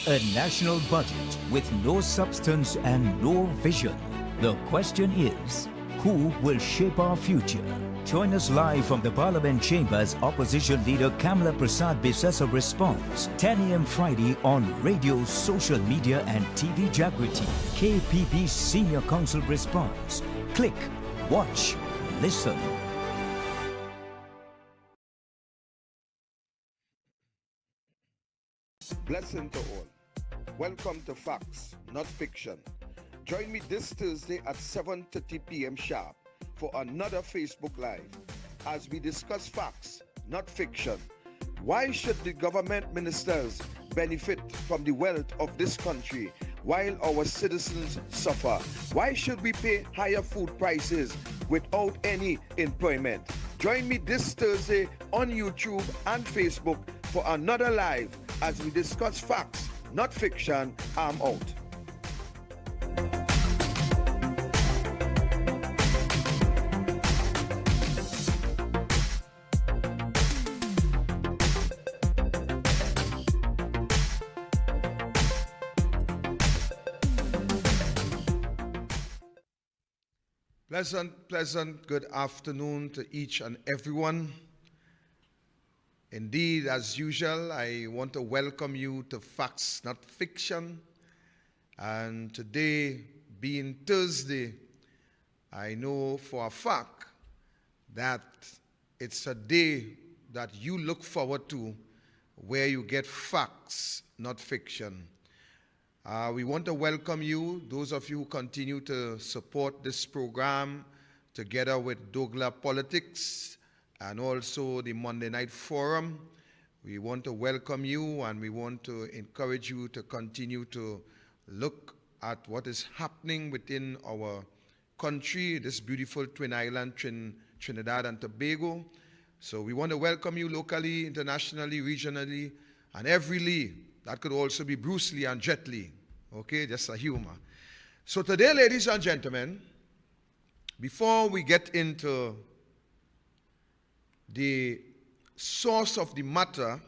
A national budget with no substance and no vision. The question is, who will shape our future? Join us live from the Parliament Chambers. Opposition Leader Kamala Prasad Bisesa responds 10 a.m. Friday on radio, social media and TV Jagriti. KPP Senior Counsel responds. Click, watch, listen. Blessing to all. Welcome to Facts, Not Fiction. Join me this Thursday at 7:30 p.m. sharp for another Facebook Live as we discuss facts, not fiction. Why should the government ministers benefit from the wealth of this country while our citizens suffer? Why should we pay higher food prices without any employment? Join me this Thursday on YouTube and Facebook for another live as we discuss facts, not fiction. I'm out. Pleasant good afternoon to each and everyone. Indeed, as usual, I want to welcome you to Facts, Not Fiction. And today, being Thursday, I know for a fact that it's a day that you look forward to where you get facts, not fiction. We want to welcome you, those of you who continue to support this program together with Douglas Politics and also the Monday Night Forum. We want to welcome you and we want to encourage you to continue to look at what is happening within our country, this beautiful twin island, Trinidad and Tobago. So we want to welcome you locally, internationally, regionally, and every Lee. That could also be Bruce Lee and Jet Li. Okay, just a humor. So today, ladies and gentlemen, before we get into the source of the matter,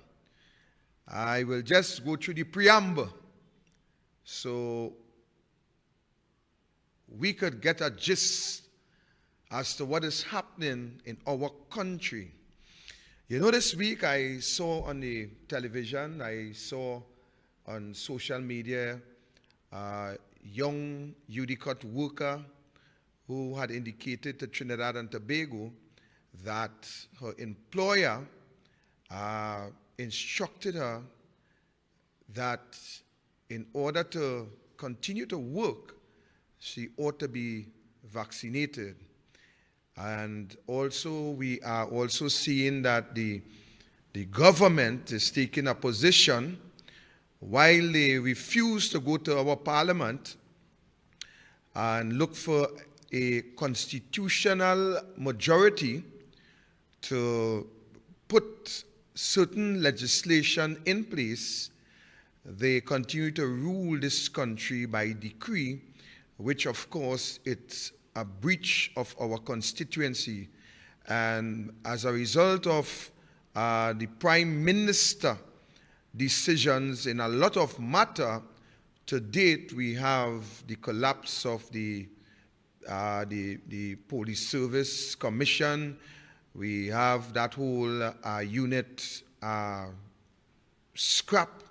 I will just go through the preamble so we could get a gist as to what is happening in our country. You know, this week I saw on the television, I saw on social media a young UDCOT worker who had indicated to Trinidad and Tobago that her employer instructed her that in order to continue to work, she ought to be vaccinated. And also, we are also seeing that the government is taking a position while they refuse to go to our parliament and look for a constitutional majority to put certain legislation in place. They continue to rule this country by decree, which of course it's a breach of our constituency. And as a result of the Prime Minister decisions in a lot of matter, to date we have the collapse of the Police Service Commission. We have that whole unit scrap.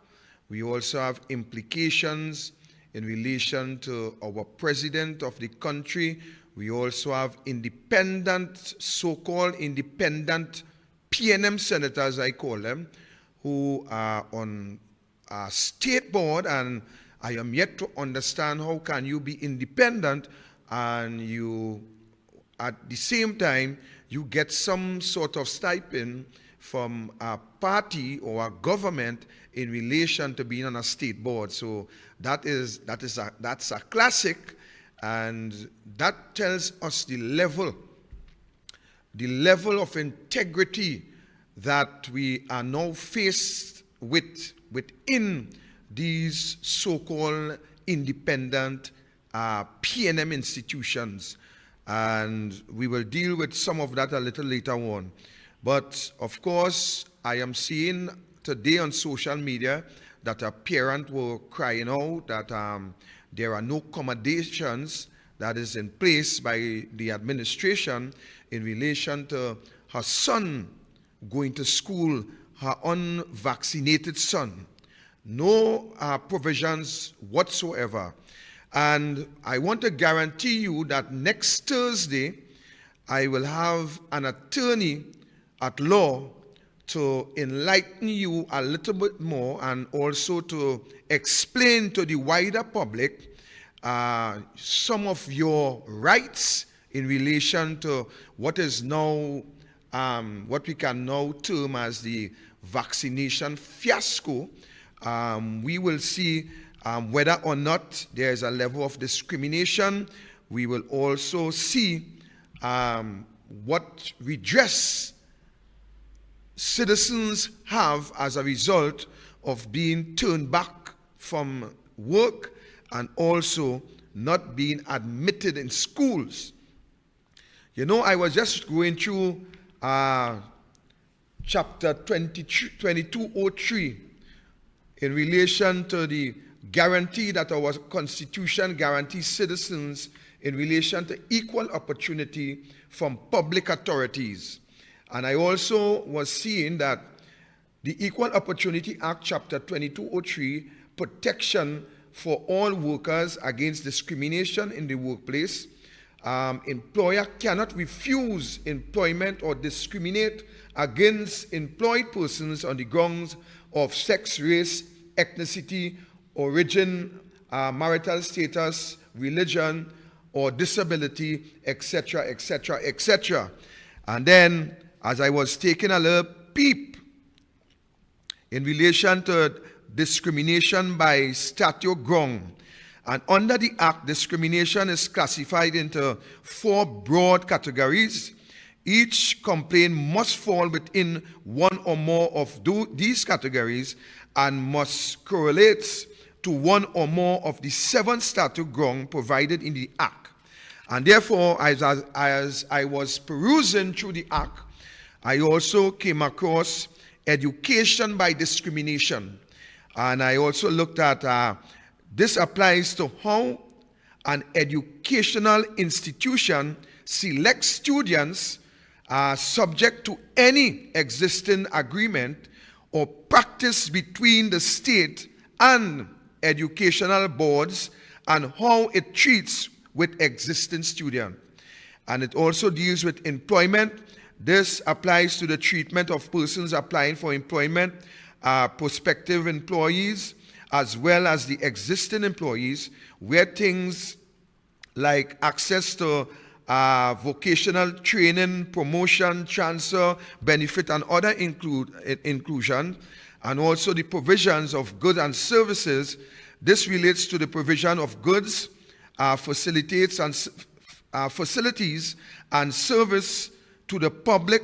We also have implications in relation to our president of the country. We also have independent, so-called independent PNM senators, I call them, who are on a state board, and I am yet to understand how can you be independent and you, at the same time, you get some sort of stipend from a party or a government in relation to being on a state board. So that's a classic, and that tells us the level of integrity that we are now faced with within these so-called independent PNM institutions. And we will deal with some of that a little later on. But of course, I am seeing today on social media that a parent were crying out that there are no accommodations that is in place by the administration in relation to her son going to school, her unvaccinated son. No provisions whatsoever. And I want to guarantee you that next Thursday, I will have an attorney at law to enlighten you a little bit more and also to explain to the wider public some of your rights in relation to what is now, what we can now term as the vaccination fiasco. We will see whether or not there is a level of discrimination. We will also see what redress citizens have as a result of being turned back from work and also not being admitted in schools. You know, I was just going through chapter 2203 in relation to the guarantee that our Constitution guarantees citizens in relation to equal opportunity from public authorities. And I also was seeing that the Equal Opportunity Act, Chapter 2203, protection for all workers against discrimination in the workplace. Employer cannot refuse employment or discriminate against employed persons on the grounds of sex, race, ethnicity, origin, marital status, religion, or disability, etc., etc., etc. And then, as I was taking a little peep in relation to discrimination by statute ground, and under the Act, discrimination is classified into 4 broad categories. Each complaint must fall within one or more of these categories and must correlate to one or more of the 7 statute grounds provided in the Act. And therefore, as I was perusing through the Act, I also came across education by discrimination. And I also looked at this applies to how an educational institution selects students subject to any existing agreement or practice between the state and educational boards and how it treats with existing students. And it also deals with employment. This applies to the treatment of persons applying for employment, prospective employees, as well as the existing employees, where things like access to vocational training, promotion, transfer, benefit, and other inclusion, and also the provisions of goods and services. This relates to the provision of goods, facilities and service to the public,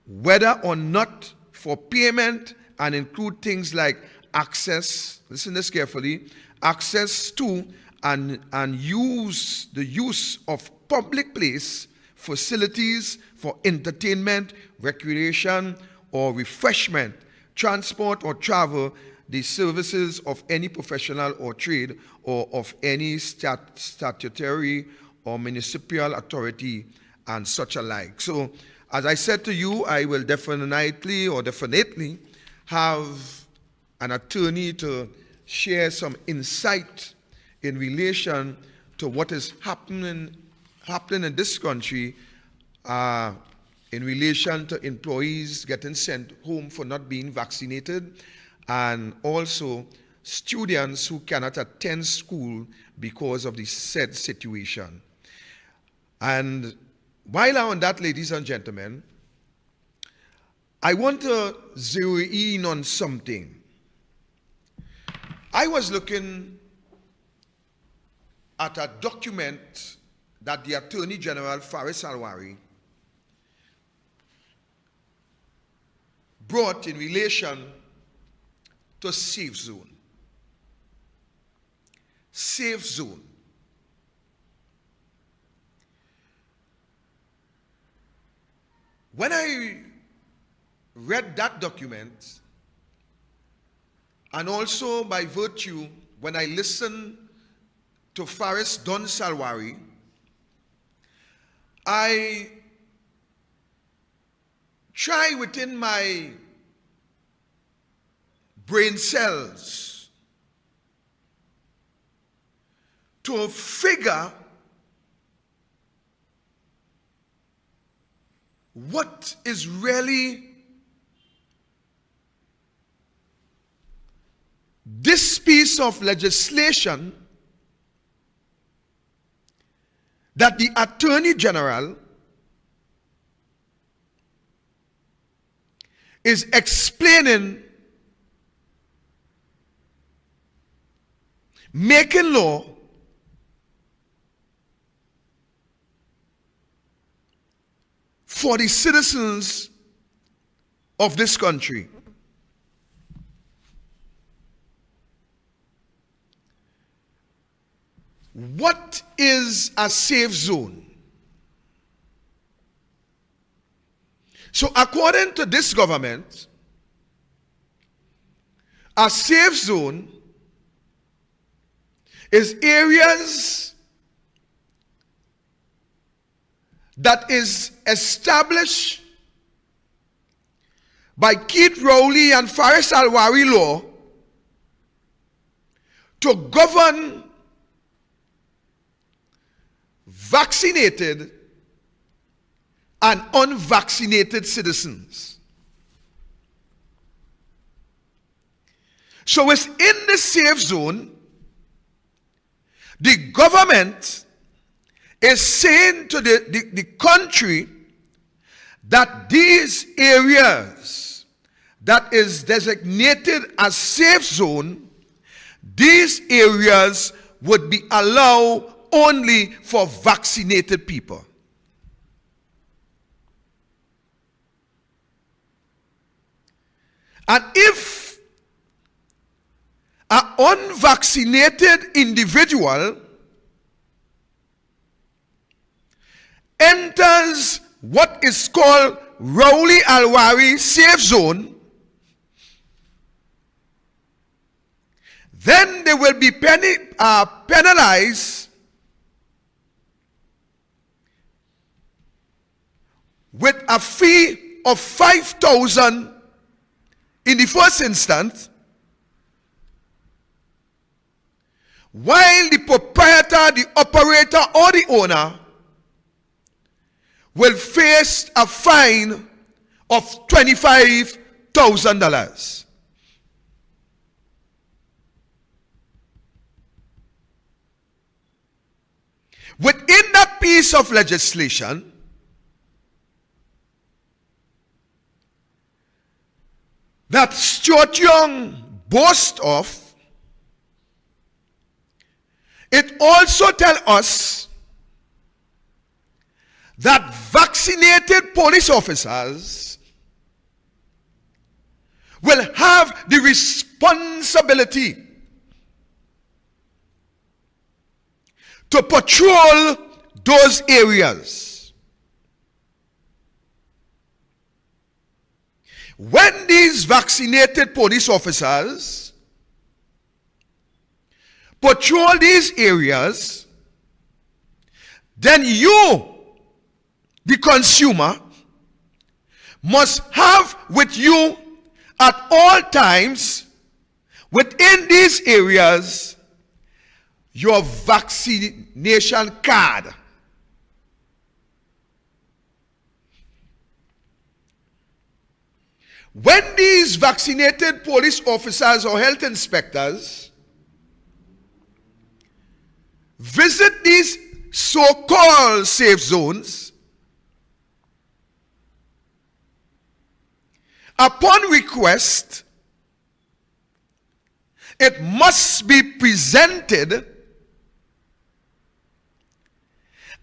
whether or not for payment, and include things like access, listen this carefully, access to and the use of public place, facilities for entertainment, recreation, or refreshment, transport or travel, the services of any professional or trade, or of any statutory or municipal authority, and such alike. So, as I said to you, I will definitely have an attorney to share some insight in relation to what is happening in this country in relation to employees getting sent home for not being vaccinated, and also students who cannot attend school because of the said situation. And while I'm on that, ladies and gentlemen, I want to zero in on something. I was looking at a document that the Attorney General, Faris Alwari, brought in relation to Safe Zone. Safe Zone. When I read that document, And also by virtue, when I listen to Faris Don Salwari, I try within my brain cells to figure what is really this piece of legislation that the Attorney General is explaining, making law for the citizens of this country. What is a safe zone? So according to this government, a safe zone is areas that is established by Keith Rowley and Faris Alwari law to govern vaccinated and unvaccinated citizens. So it's in the safe zone, the government is saying to the country that these areas that is designated as safe zone, these areas would be allowed only for vaccinated people. And if an unvaccinated individual enters what is called Rowley Alwari safe zone, then they will be penalized with a fee of 5,000 in the first instance, while the proprietor, the operator, or the owner will face a fine of $25,000. Within that piece of legislation, that Stuart Young boasts of, it also tells us that vaccinated police officers will have the responsibility to patrol those areas. When these vaccinated police officers patrol these areas, then you, the consumer, must have with you at all times within these areas your vaccination card. When these vaccinated police officers or health inspectors visit these so-called safe zones, upon request, it must be presented,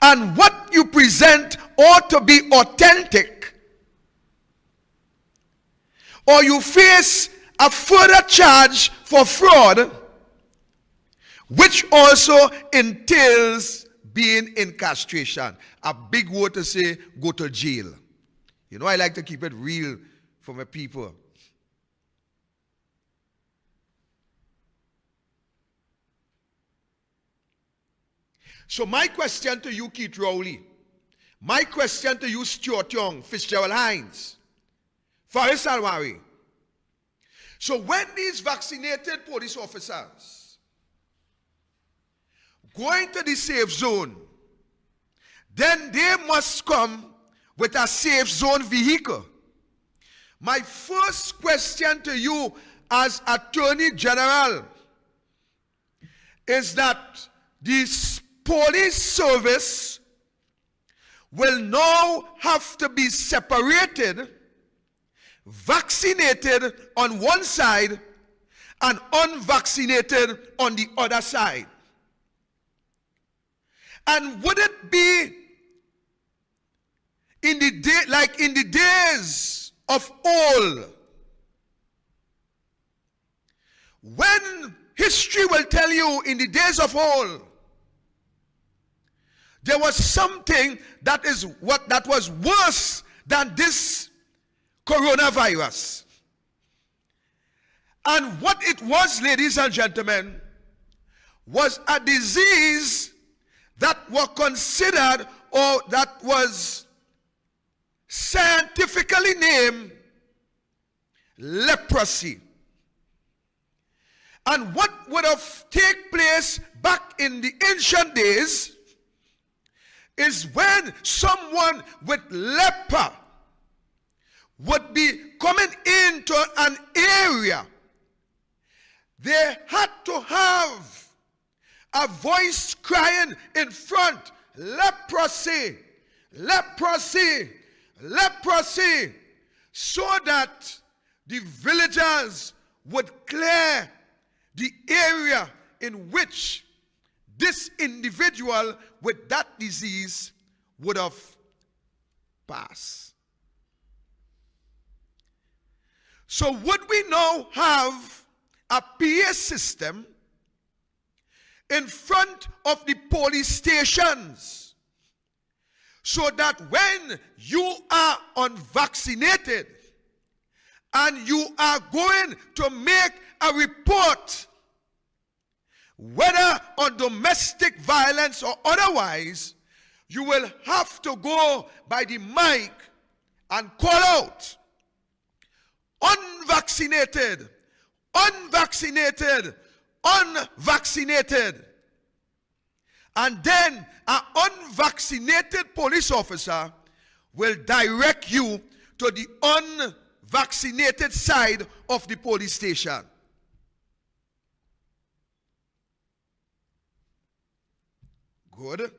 and what you present ought to be authentic, or you face a further charge for fraud, which also entails being in castration. A big word to say, go to jail. You know, I like to keep it real for my people. So my question to you, Keith Rowley, my question to you, Stuart Young, Fitzgerald Hines, Faris Alwari. So when these vaccinated police officers go into the safe zone, then they must come with a safe zone vehicle. My first question to you as Attorney General is that this police service will now have to be separated, vaccinated on one side and unvaccinated on the other side. And would it be in the day, like in the days of old, when history will tell you in the days of old, there was something that was worse than this coronavirus. And what it was, ladies and gentlemen, was a disease that was considered, or that was scientifically named leprosy. And what would have taken place back in the ancient days is when someone with leper would be coming into an area, they had to have a voice crying in front, leprosy, leprosy, leprosy, so that the villagers would clear the area in which this individual with that disease would have passed. So would we now have a PA system in front of the police stations, so that when you are unvaccinated and you are going to make a report, whether on domestic violence or otherwise, you will have to go by the mic and call out, unvaccinated, unvaccinated, unvaccinated. And then an unvaccinated police officer will direct you to the unvaccinated side of the police station. Good.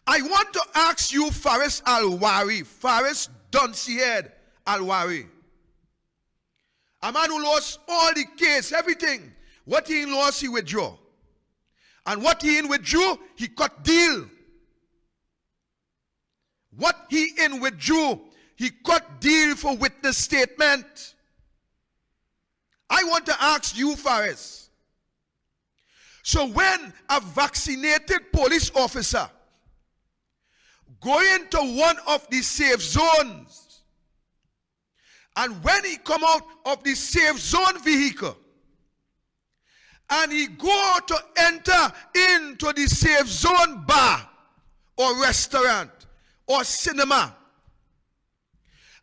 I want to ask you, Faris Alwari, Faris Dunseyhead Alwari, a man who lost all the case, everything. What he lost, he withdrew. And what he withdrew, he cut deal. What he withdrew, he cut deal for witness statement. I want to ask you, Faris. So when a vaccinated police officer go into one of the safe zones, and when he come out of the safe zone vehicle, and he go to enter into the safe zone bar or restaurant or cinema,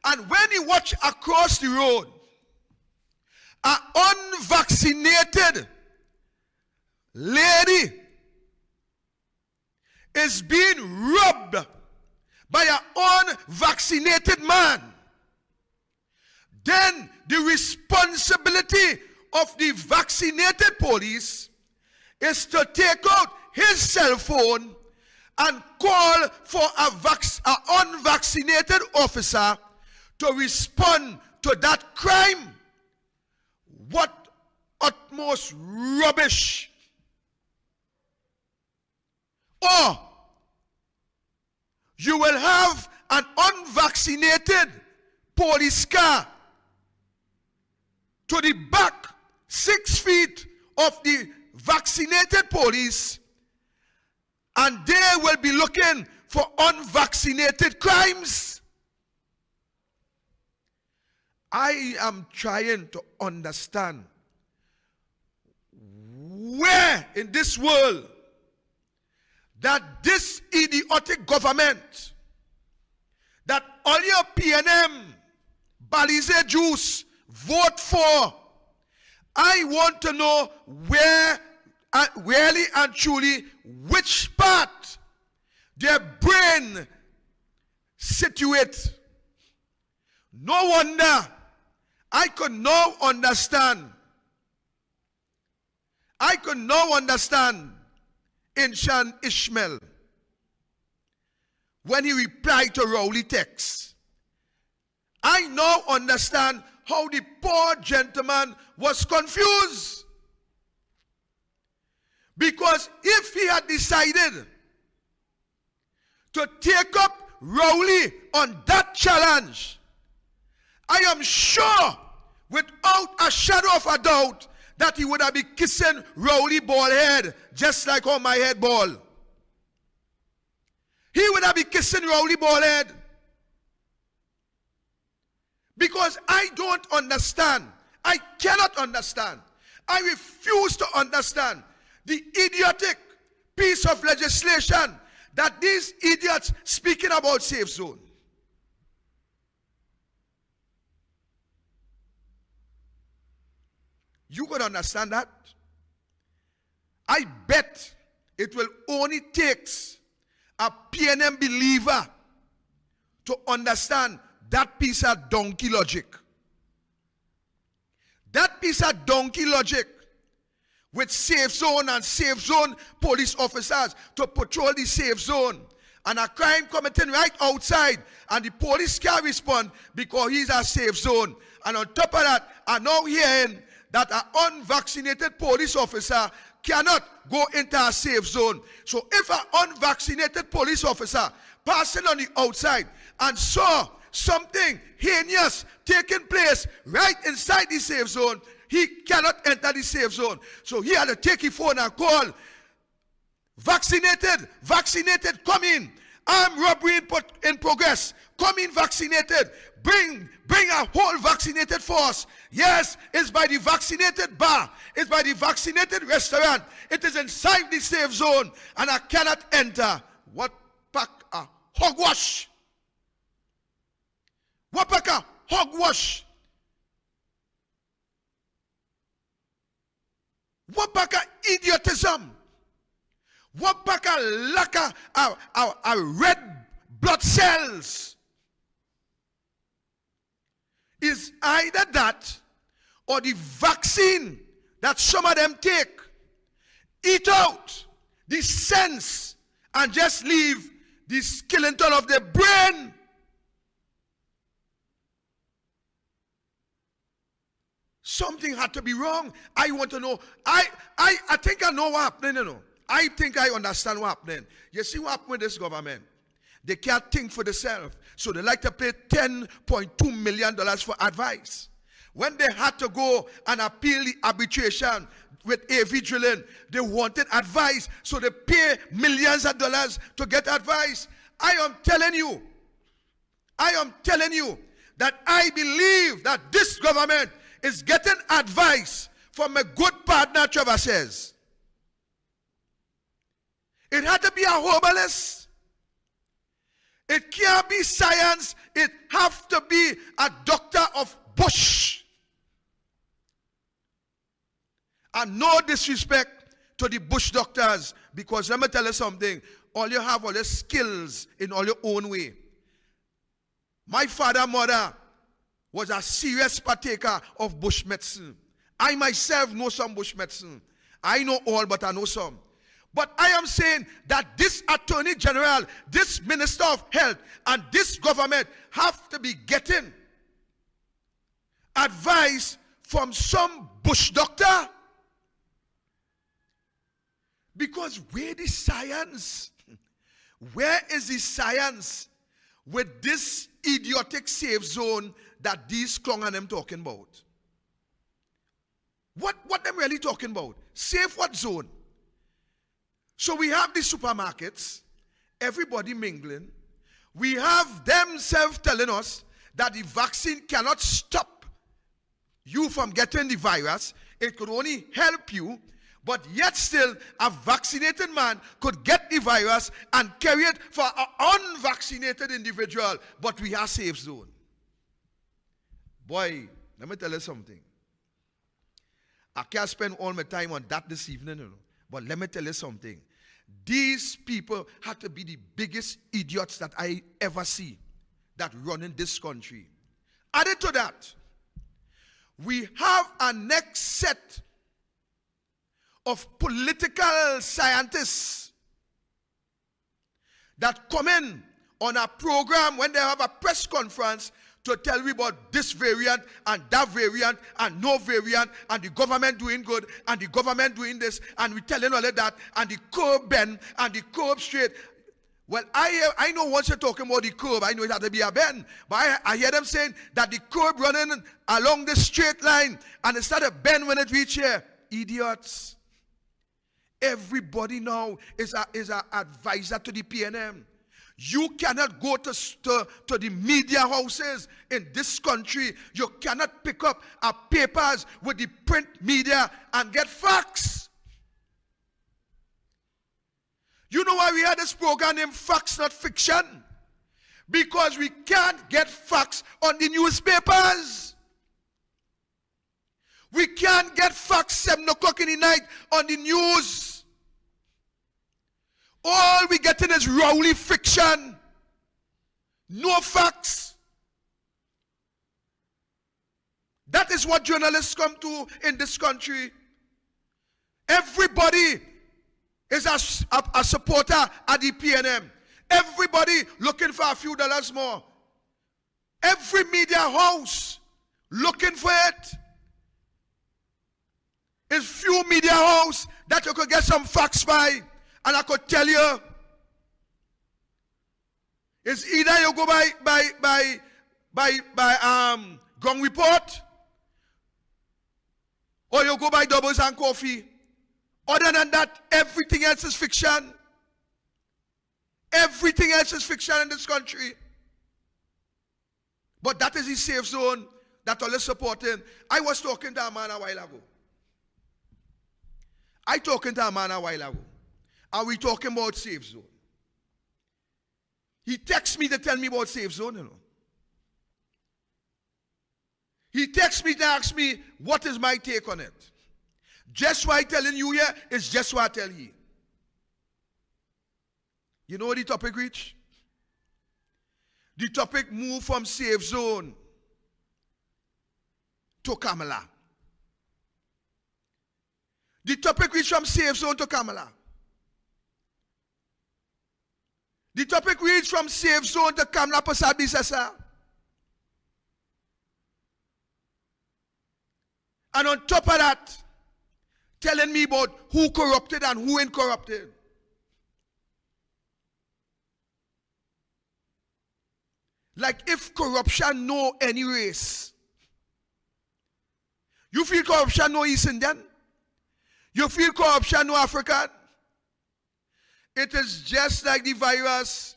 and when he watch across the road an unvaccinated lady is being robbed by an unvaccinated man, then the responsibility of the vaccinated police is to take out his cell phone and call for an unvaccinated officer to respond to that crime. What utmost rubbish! Or you will have an unvaccinated police car to the back 6 feet of the vaccinated police, and they will be looking for unvaccinated crimes. I am trying to understand where in this world that this idiotic government, that all your PNM, Balize Juice, vote for, I want to know where, really and truly, which part their brain situate. No wonder I could now understand. I could now understand Inshan Ishmael when he replied to Rowley text. I now understand how the poor gentleman was confused. Because if he had decided to take up Rowley on that challenge, I am sure, without a shadow of a doubt, that he would have been kissing Rowley bald head, just like how my head bald. He would have been kissing Rowley bald head. Because I don't understand. I cannot understand. I refuse to understand the idiotic piece of legislation that these idiots speaking about safe zone. You could understand that? I bet it will only take a PNM believer to understand that piece of donkey logic. That piece of donkey logic with safe zone and safe zone police officers to patrol the safe zone, and a crime committing right outside, and the police can't respond because he's a safe zone. And on top of that, I'm now hearing that an unvaccinated police officer cannot go into a safe zone. So if an unvaccinated police officer passing on the outside and saw something heinous taking place right inside the safe zone, he cannot enter the safe zone. So he had to take his phone and call, vaccinated, come in. Armed robbery in progress. Come in vaccinated. Bring a whole vaccinated force. Yes, it's by the vaccinated bar. It's by the vaccinated restaurant. It is inside the safe zone. And I cannot enter. What pack a hogwash? What pack a hogwash? What pack a idiotism? What pack a lack of red blood cells? Is either that or the vaccine that some of them take, eat out the sense and just leave the skeleton of the brain. Something had to be wrong. I want to know. I think I know what happened, you know. I think I understand what happened. You see what happened with this government? They can't think for themselves. So they like to pay $10.2 million for advice. When they had to go and appeal the arbitration with AV Drilling, they wanted advice. So they pay millions of dollars to get advice. I am telling you that I believe that this government is getting advice from a good partner, Trevor says. It had to be a herbalist. It can't be science. It have to be a doctor of Bush. And no disrespect to the Bush doctors, because let me tell you something. All you have all your skills in all your own way. My father, mother was a serious partaker of Bush medicine. I myself know some Bush medicine. I know all, but I know some. But I am saying that this Attorney General, this Minister of Health, and this government have to be getting advice from some Bush doctor. Because where the science? Where is the science with this idiotic safe zone that these clown and them talking about? What them really talking about? Safe what zone? So we have the supermarkets, everybody mingling. We have themselves telling us that the vaccine cannot stop you from getting the virus. It could only help you. But yet still, a vaccinated man could get the virus and carry it for an unvaccinated individual. But we have safe zone. Boy, let me tell you something. I can't spend all my time on that this evening, but let me tell you something. These people have to be the biggest idiots that I ever see that run in this country. Added to that, we have a next set of political scientists that come in on a program when they have a press conference to tell me about this variant and that variant and no variant and the government doing good and the government doing this and we telling all of that and the curve bend and the curve straight. Well, I know once you're talking about the curve, I know it has to be a bend. But I hear them saying that the curve running along the straight line and it started bend when it reach here. Idiots. Everybody now is a advisor to the PNM. You cannot go to the media houses in this country. You cannot pick up papers with the print media and get facts. You know why we had this program named Facts Not Fiction? Because we can't get facts on the newspapers. We can't get facts 7 o'clock in the night on the news. All we getting is rowdy fiction. No facts. That is what journalists come to in this country. Everybody is a supporter at the PNM. Everybody looking for a few dollars more. Every media house looking for it. It's few media house that you could get some facts by. And I could tell you, it's either you go by Gong Report, or you go by Doubles and Coffee. Other than that, everything else is fiction. Everything else is fiction in this country. But that is the safe zone that all is supporting. I was talking to a man a while ago. Are we talking about safe zone? He texts me to tell me about safe zone, He texts me to ask me, what is my take on it? Just what I'm telling you here is just what I tell you. You know what the topic reached? The topic moved from safe zone to Kamala. The topic reached from safe zone to Kamala. The topic reads from safe zone to Kamala Pasabi Sasa. And on top of that, telling me about who corrupted and who ain't corrupted. Like if corruption know any race. You feel corruption know East Indian? You feel corruption know African? It is just like the virus.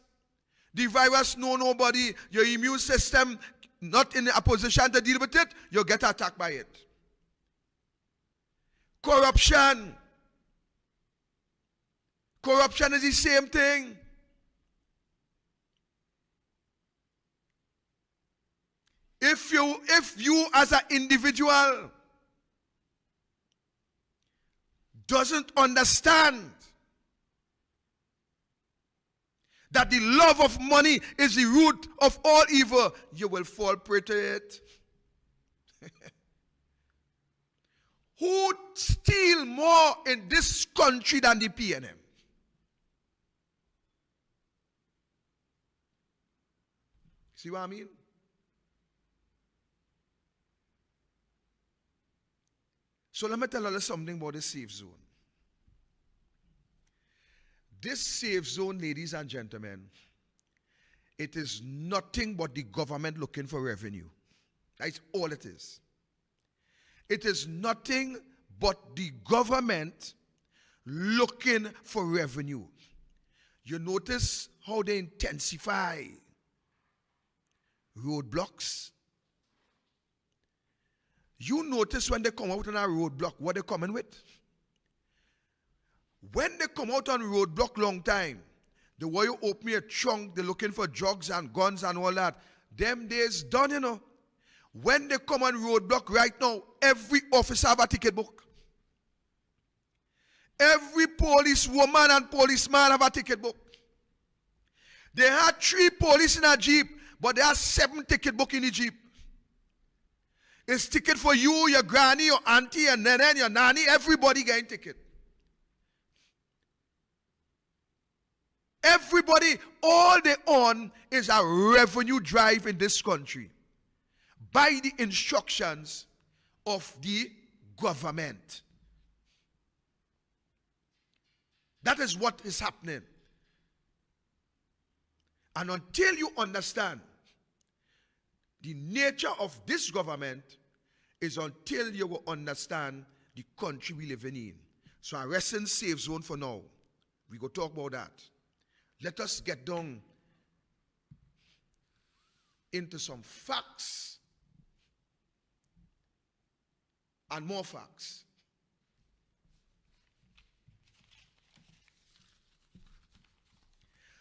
The virus know nobody. Your immune system not in a position to deal with it, you get attacked by it. Corruption. Corruption is the same thing. If you as an individual doesn't understand that the love of money is the root of all evil, you will fall prey to it. Who steal more in this country than the PNM? See what I mean? So let me tell you something about the safe zone. This safe zone, ladies and gentlemen, it is nothing but the government looking for revenue. That's all it is. It is nothing but the government looking for revenue. You notice how they intensify roadblocks. You notice when they come out on a roadblock, what they're coming with? When they come out on roadblock long time, the way you open a trunk, they're looking for drugs and guns and all that. Them days done, you know. When they come on roadblock right now, every officer have a ticket book. Every policewoman and policeman have a ticket book. They had 3 police in a jeep, but there are 7 ticket book in the jeep. It's ticket for you, your granny, your auntie, your nene, your nanny, everybody getting ticket. Everybody, all they own is a revenue drive in this country by the instructions of the government. That is what is happening. And until you understand the nature of this government, is until you will understand the country we live in. So I rest in safe zone for now. We go talk about that. Let us get down into some facts and more facts.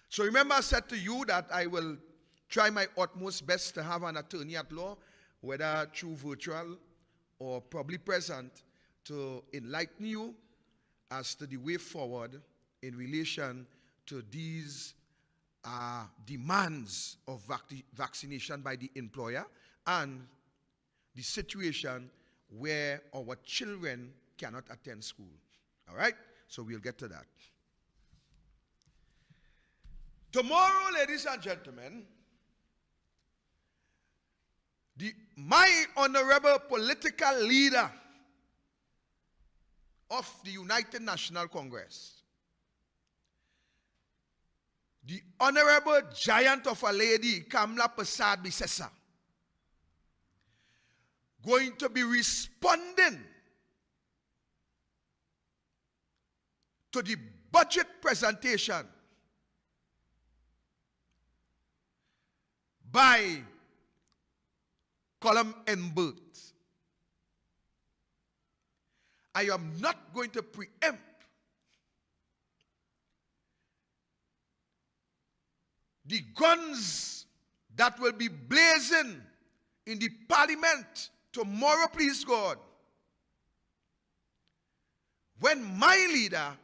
So remember I said to you that I will try my utmost best to have an attorney at law, whether through virtual or probably present, to enlighten you as to the way forward in relation to these demands of vaccination by the employer and the situation where our children cannot attend school. All right? So we'll get to that. Tomorrow, ladies and gentlemen, my honorable political leader of the United National Congress, the honorable giant of a lady, Kamla Prasad Bisesa, going to be responding to the budget presentation by Colum Mbert. I am not going to preempt the guns that will be blazing in the parliament tomorrow, please God, when my leader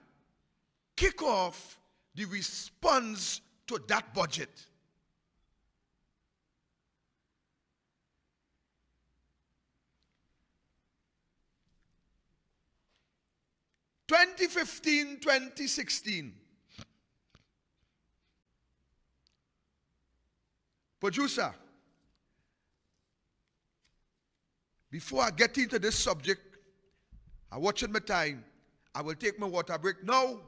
kick off the response to that budget. 2015-2016. Producer, before I get into this subject, I'm watching my time. I will take my water break now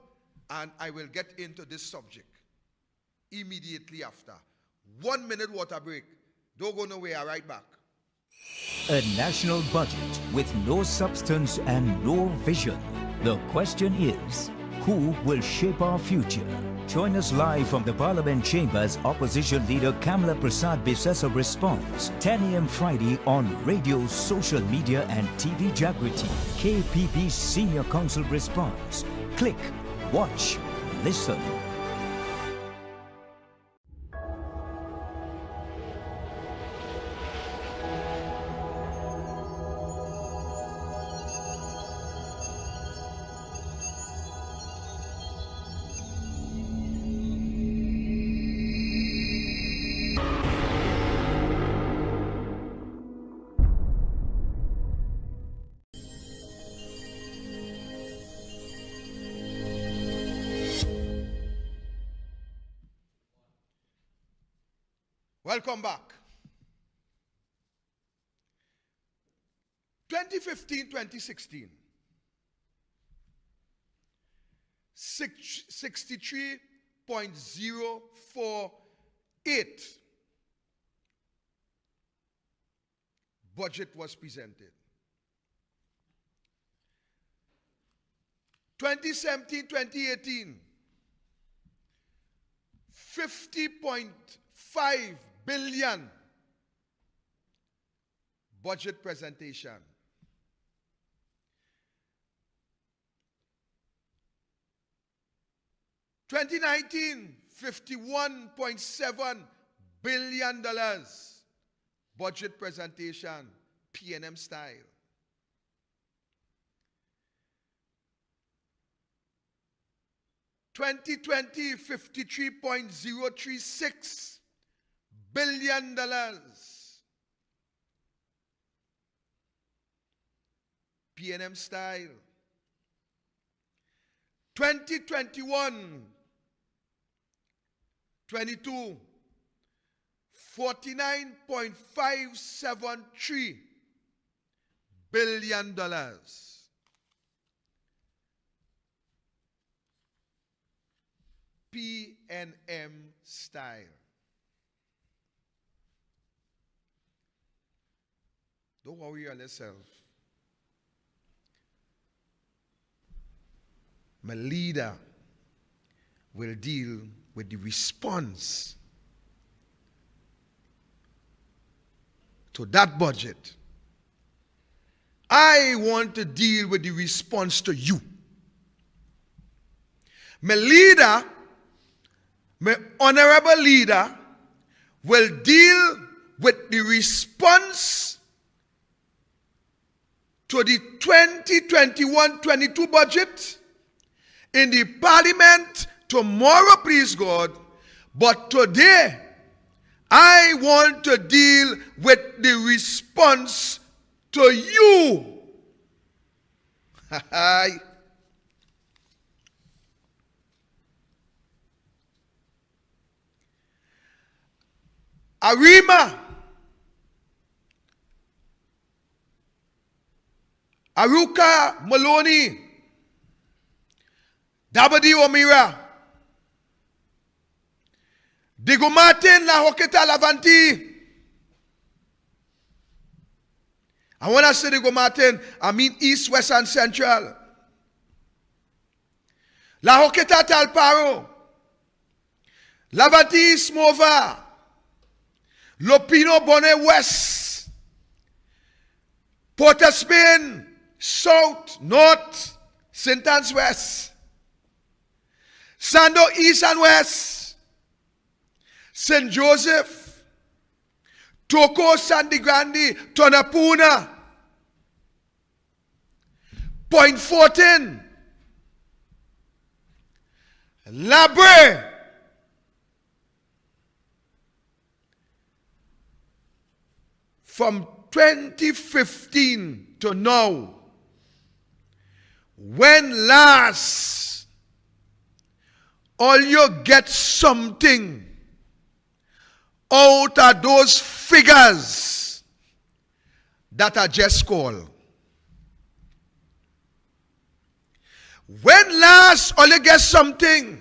and I will get into this subject immediately after. 1 minute water break. Don't go nowhere, I'll right back. A national budget with no substance and no vision. The question is, who will shape our future? Join us live from the Parliament Chambers. Opposition Leader Kamla Prasad Bisesa responds 10 a.m. Friday on radio, social media and TV Jagriti. KPP Senior Counsel responds. Click, watch, listen. Welcome back. 2015-2016, 63.048 budget was presented. 2017-2018, 50.5 billion budget presentation. 2019, $51.7 billion budget presentation, P&M style. 2020, $53.036 billion. P&M style. 2021, 22, $49.573 billion. P&M style. Don't worry yourself. My leader will deal with the response to that budget. I want to deal with the response to you. My leader, my honorable leader, will deal with the response to the 2021-22 budget in the parliament tomorrow, please God. But today, I want to deal with the response to you. Arima, Aruka Maloney, Dabadi Omira, Digo Martin La Hoketa Lavanti. And when I say Digo Martin, I mean East, West, and Central. La Hoketa Talparo, Lavanti Smova, Lopino Bonnet West, Port of Spain, South, North, St. Anne's West, Sando East and West, St. Joseph, Toko Sandy Grande, Tonapuna, Point 14, La Brea, from 2015 to now, when last all you get something out of those figures that I just called? When last all you get something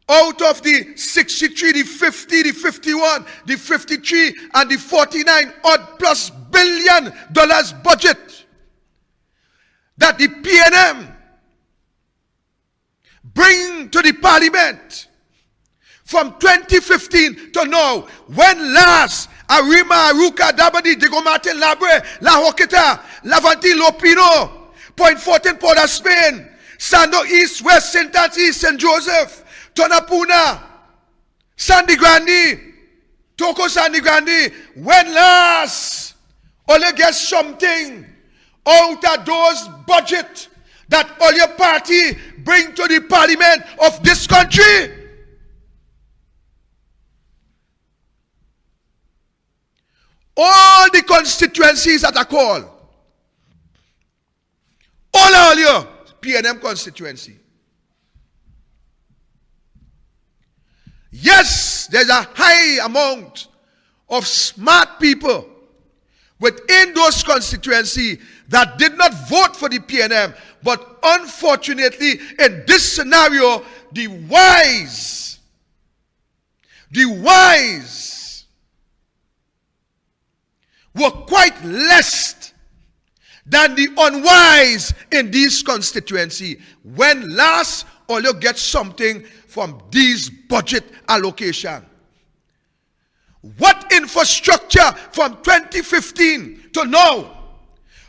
out of the 63, the 50, the 51, the 53, and the 49 odd plus billion dollars budget that the P&M bring to the parliament from 2015 to now? When last Arima, Aruka, Dabadi, Digo Martin, La Brea, La Hoketa, Lavanti, Lopino, Point 14, Port of Spain, Sando East, West, St. Anne's East, St. Joseph, Tonapuna, Sandy Grande, Toko Sandy Grande, when last all you get something out of those budget that all your party bring to the parliament of this country? All the constituencies that are called, all your P&M constituency. Yes, there's a high amount of smart people within those constituencies that did not vote for the P&M. But unfortunately, in this scenario, the wise were quite less than the unwise in this constituency. When last all you get something from these budget allocation? What infrastructure from 2015 to now,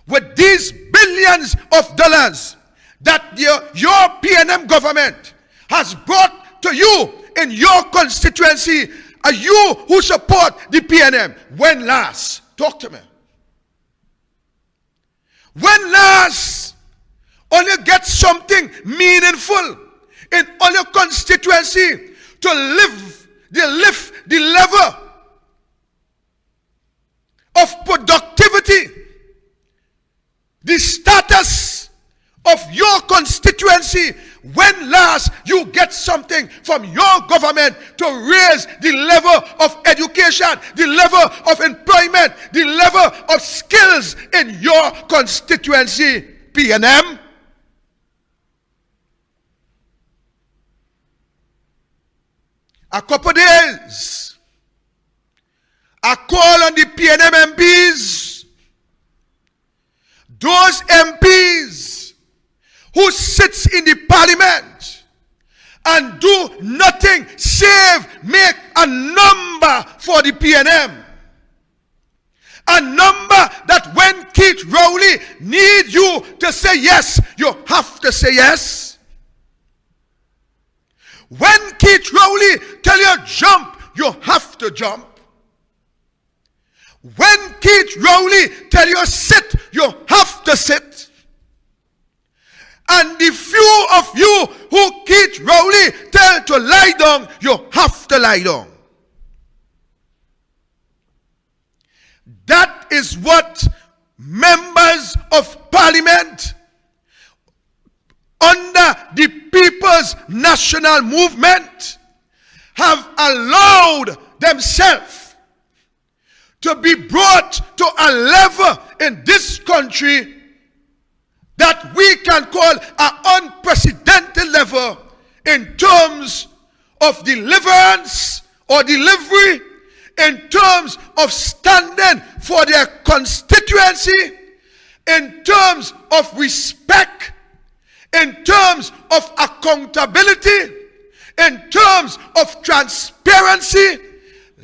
with these billions of dollars that your P&M government has brought to you in your constituency, are you who support the PNM? When last? Talk to me. When last only get something meaningful in all your constituency to lift the level of productivity, the status of your constituency? When last you get something from your government to raise the level of education, the level of employment, the level of skills in your constituency, PNM? A couple days, I call on the PNM MPs, those MPs who sits in the parliament and do nothing save make a number for the PNM. A number that when Keith Rowley needs you to say yes, you have to say yes. When Keith Rowley tell you jump, you have to jump. When Keith Rowley tell you sit, you have to sit. And the few of you who Keith Rowley tell to lie down, you have to lie down. That is what members of parliament under the People's National Movement have allowed themselves to be brought to a level in this country that we can call an unprecedented level in terms of deliverance or delivery, in terms of standing for their constituency, in terms of respect, in terms of accountability, in terms of transparency.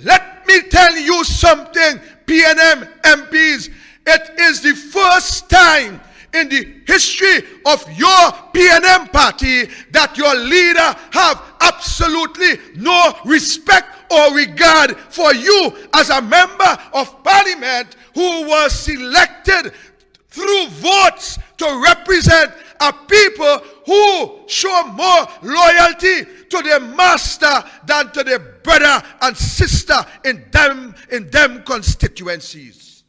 Let me tell you something, PNM MPs. It is the first time in the history of your PNM party that your leader have absolutely no respect or regard for you as a member of parliament who was selected through votes to represent a people who show more loyalty to their master than to their brother and sister in them constituencies.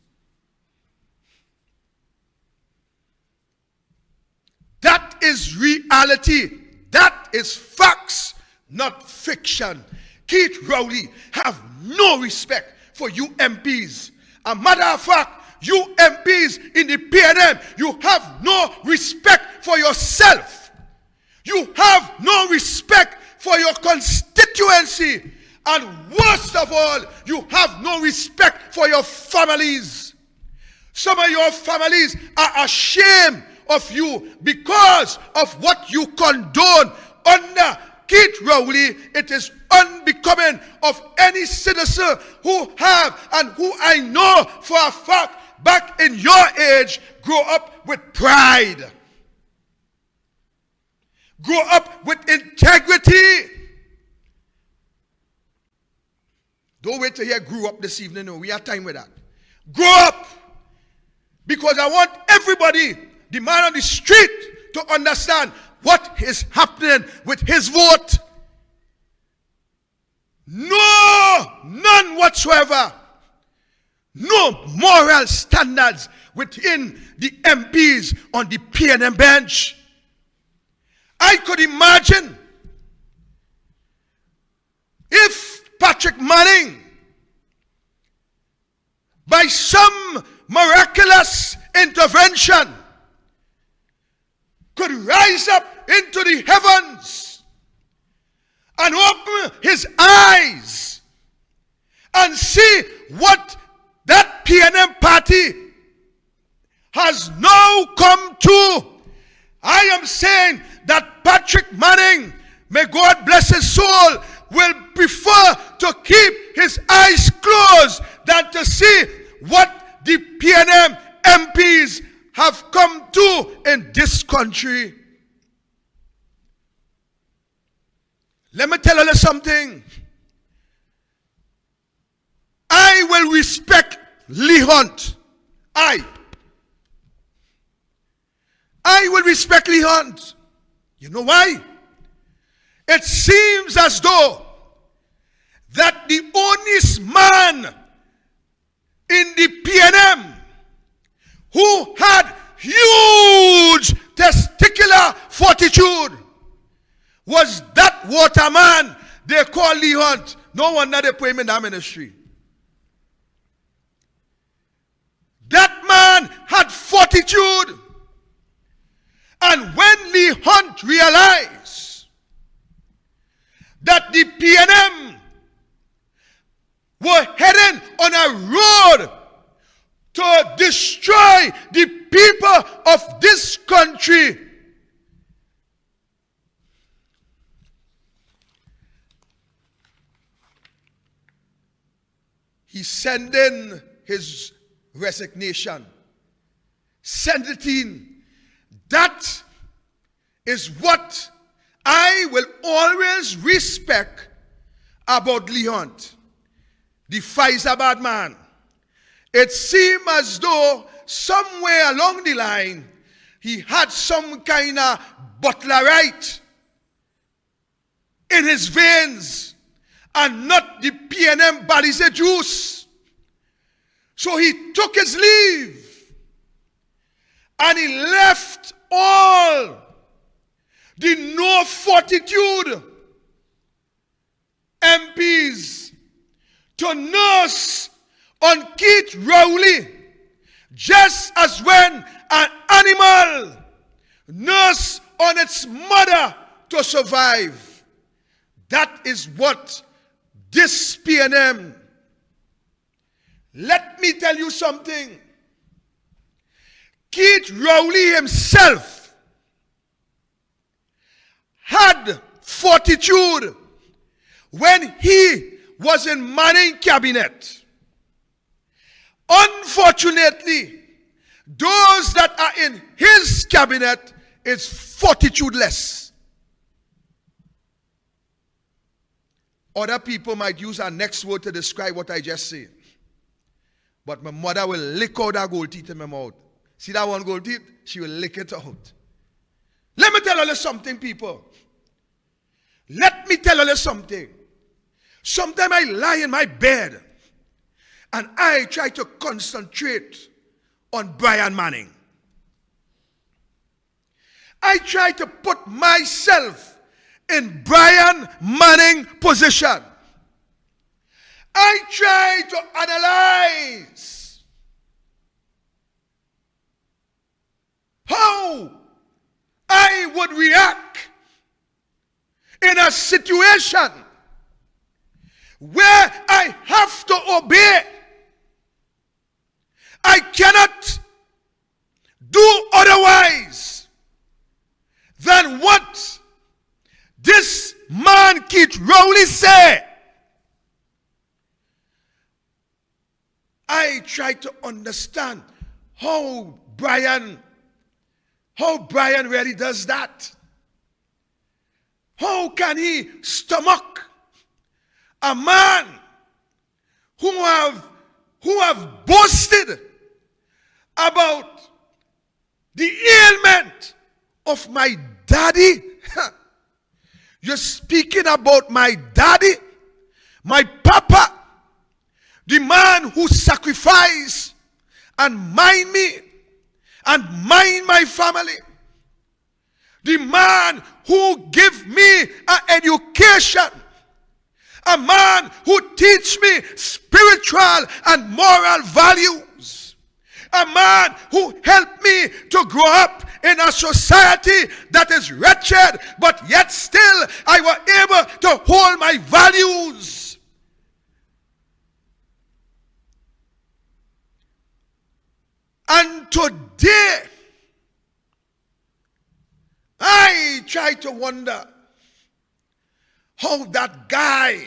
That is reality. That is facts, not fiction. Keith Rowley have no respect for you MPs. A matter of fact, you MPs in the PNM, you have no respect for yourself. You have no respect for your constituency. And worst of all, you have no respect for your families. Some of your families are ashamed of you because of what you condone under Keith Rowley. It is unbecoming of any citizen who have and who I know for a fact back in your age grow up with pride, grow up with integrity. Don't wait till you grew up this evening. No, we have time with that. Grow up, because I want everybody, the man on the street, to understand what is happening with his vote. No, none whatsoever. No moral standards within the MPs on the PNM bench. I could imagine if Patrick Manning, by some miraculous intervention, could rise up into the heavens and open his eyes and see what that PNM party has now come to. I am saying that Patrick Manning, may God bless his soul, will prefer to keep his eyes closed than to see what the PNM MPs have come to in this country. Let me tell you something. I will respect Lee Hunt. I will respect Lee Hunt. You know why? It seems as though that the honest man in the PNM who had huge testicular fortitude was that waterman they call Lee Hunt. No wonder they put him in that ministry. That man had fortitude. And when Lee Hunt realized that the PNM were heading on a road to destroy the people of this country, he sent in his resignation. Send it in. That is what I will always respect about Lee Hunt, the Faizabad man. It seemed as though somewhere along the line he had some kind of butlerite in his veins and not the PNM Balize juice. So he took his leave and he left all the no fortitude MPs to nurse on Keith Rowley, just as when an animal nurses on its mother to survive. That is what this PNM. Let me tell you something. Keith Rowley himself had fortitude when he was in Manning cabinet. Unfortunately, those that are in his cabinet is fortitudeless. Other people might use our next word to describe what I just said. But my mother will lick out that gold teeth in my mouth. See that one gold teeth? She will lick it out. Let me tell you something, people. Let me tell you something. Sometimes I lie in my bed and I try to concentrate on Brian Manning. I try to put myself in Brian Manning position. I try to analyze how I would react in a situation where I have to obey. I cannot do otherwise than what this man Keith Rowley said. I try to understand how Brian really does that. How can he stomach a man who have boasted about the ailment of my daddy? You're speaking about my daddy, my papa, the man who sacrificed and mind me and mind my family. The man who gave me an education. A man who teach me spiritual and moral values. A man who helped me to grow up in a society that is wretched, but yet still I was able to hold my values. And today, I try to wonder how that guy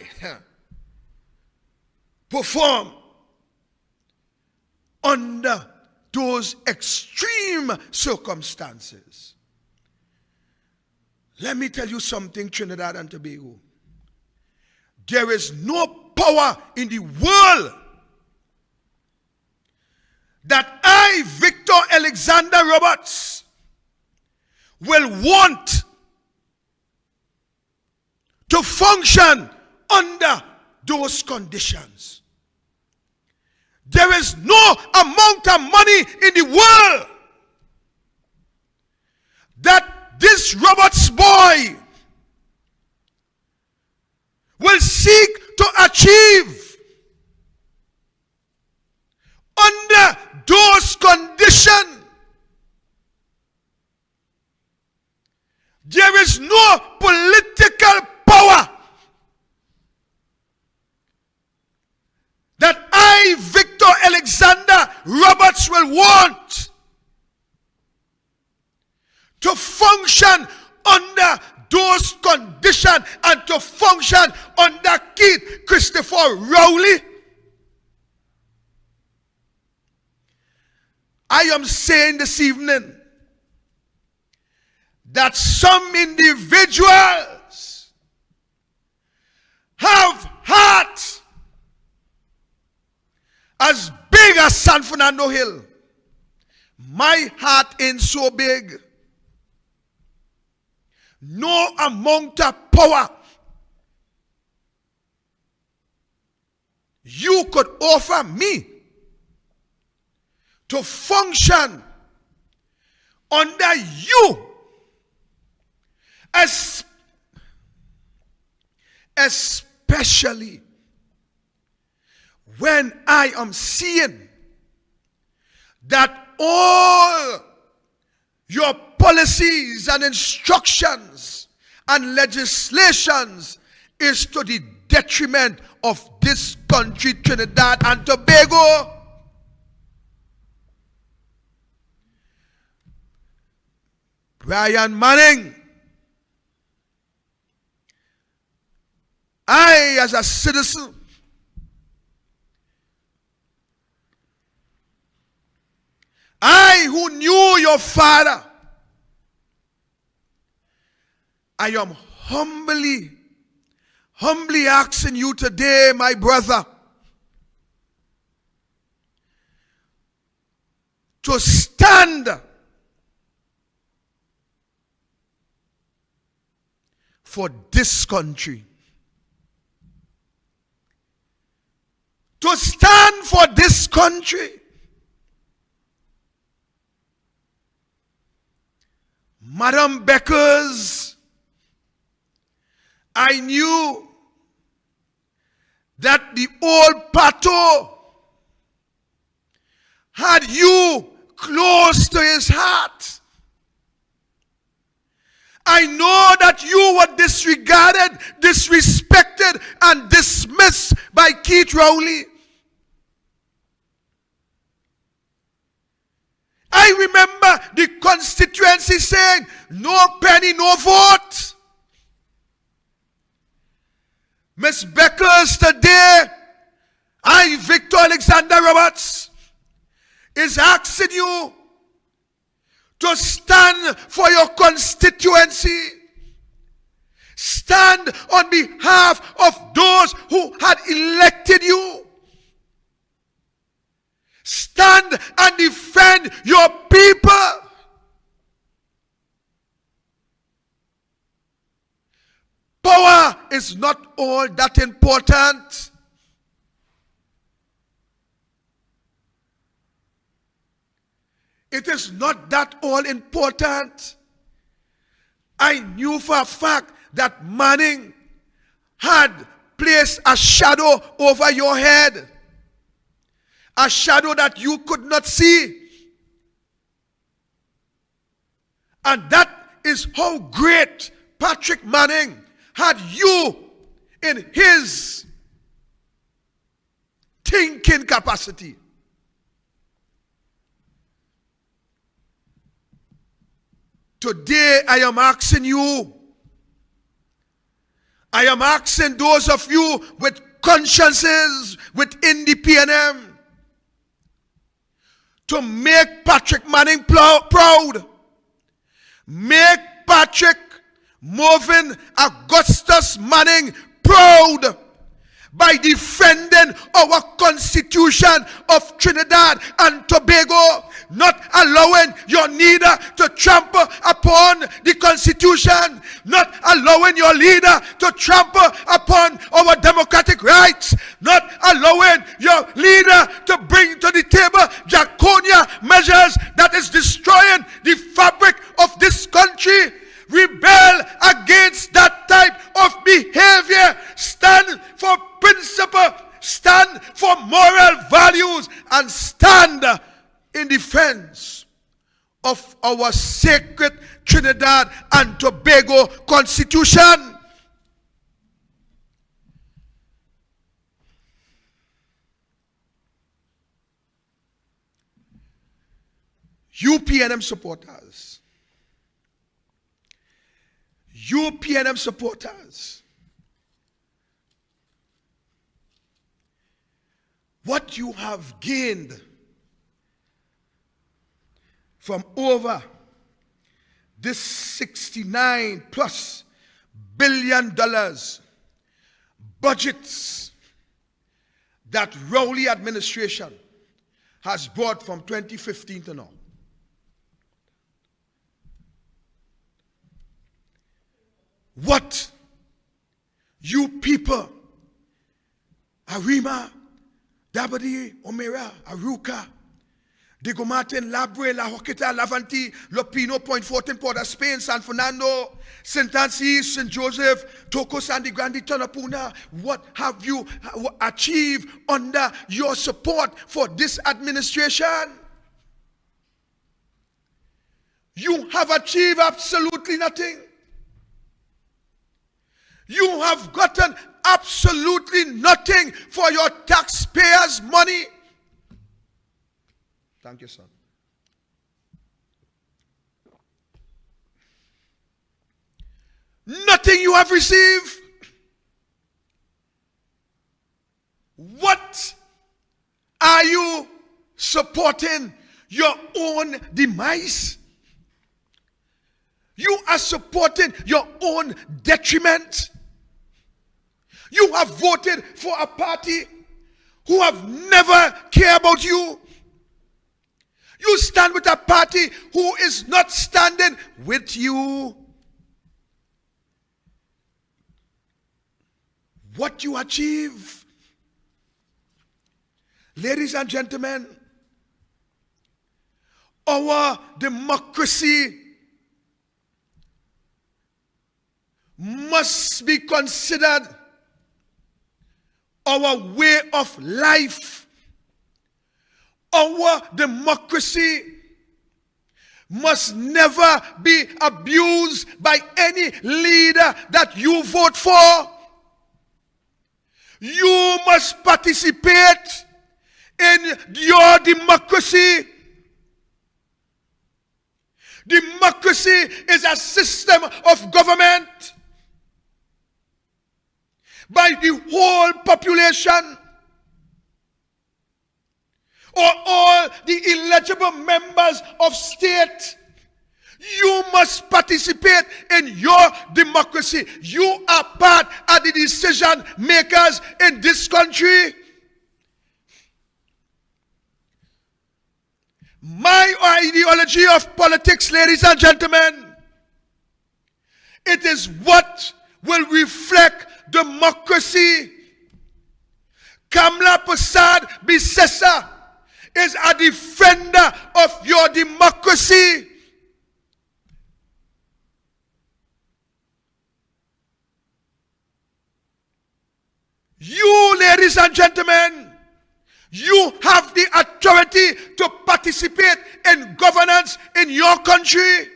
performed under those extreme circumstances. Let me tell you something, Trinidad and Tobago. There is no power in the world that I, Victor Alexander Roberts, will want to function under those conditions. There is no amount of money in the world that this Roberts boy will seek to achieve under those conditions. There is no political power that I, Victor Alexander Roberts, will want to function under those conditions and to function under Keith Christopher Rowley. I am saying this evening that some individuals have hearts as big as San Fernando Hill. My heart ain't so big. No amount of power you could offer me to function under you, especially when I am seeing that all your policies and instructions and legislations is to the detriment of this country, Trinidad and Tobago. Brian Manning, I as a citizen, I who knew your father, I am humbly asking you today, my brother, to stand for this country. To stand for this country. Madam Beckers, I knew that the old Pato had you close to his heart. I know that you were disregarded, disrespected, and dismissed by Keith Rowley. I remember the constituency saying, no penny, no vote. Miss Beckers, today, I, Victor Alexander Roberts, is asking you to stand for your constituency. Stand on behalf of those who had elected you. Stand and defend your people. Power is not all that important. It is not that all important. I knew for a fact that Manning had placed a shadow over your head. A shadow that you could not see. And that is how great Patrick Manning had you in his thinking capacity. Today I am asking you, I am asking those of you with consciences within the PNM to make Patrick Manning proud. Make Patrick Marvin Augustus Manning proud. by defending our Constitution of Trinidad and Tobago, not allowing your leader to trample upon the Constitution, not allowing your leader to trample upon our democratic rights, not allowing your leader to bring to the table draconian measures that is destroying the fabric of this country. Rebel against that type of behavior. Stand for principle, stand for moral values, and stand in defense of our sacred Trinidad and Tobago Constitution. You PNM supporters, what you have gained from over this $69+ billion budgets that Rowley administration has brought from 2015 to now. What you people, Arima, Dabadi, Omera, Aruka, Diego Martin, Labre, La Hoqueta, Lavanti, Lopino, Point Fortin, Port of Spain, San Fernando, St. Ansi, St. Joseph, Toko, Sandy Grande, Tonapuna, what have you achieved under your support for this administration? You have achieved absolutely nothing. You have gotten absolutely nothing for your taxpayers' money. Thank you, son. Nothing you have received. What are you supporting? Your own demise? You are supporting your own detriment. You have voted for a party who have never cared about you. You stand with a party who is not standing with you. What you achieve, ladies and gentlemen, our democracy must be considered our way of life. Our democracy must never be abused by any leader that you vote for. You must participate in your democracy. Democracy is a system of government by the whole population or all the eligible members of state. You must participate in your democracy. You are part of the decision makers in this country. My ideology of politics, ladies and gentlemen, it is what will reflect democracy. Kamla Prasad Bisesa is a defender of your democracy. You, ladies and gentlemen, you have the authority to participate in governance in your country.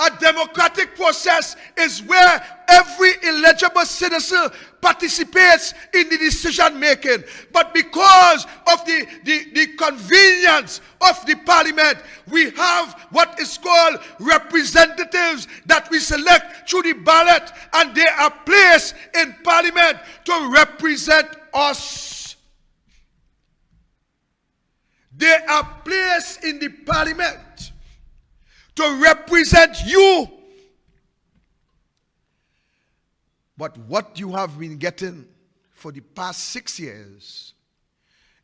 A democratic process is where every eligible citizen participates in the decision making. But because of the convenience of the parliament, we have what is called representatives that we select through the ballot, and they are placed in parliament to represent us. They are placed in the parliament to represent you. But what you have been getting for the past 6 years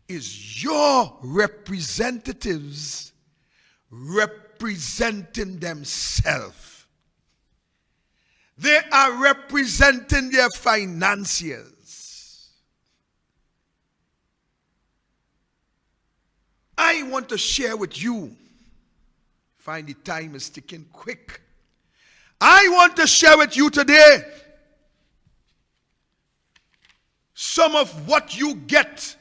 is your representatives representing themselves. They are representing their financiers. I want to share with you, find the time is ticking quick. I want to share with you today some of what you get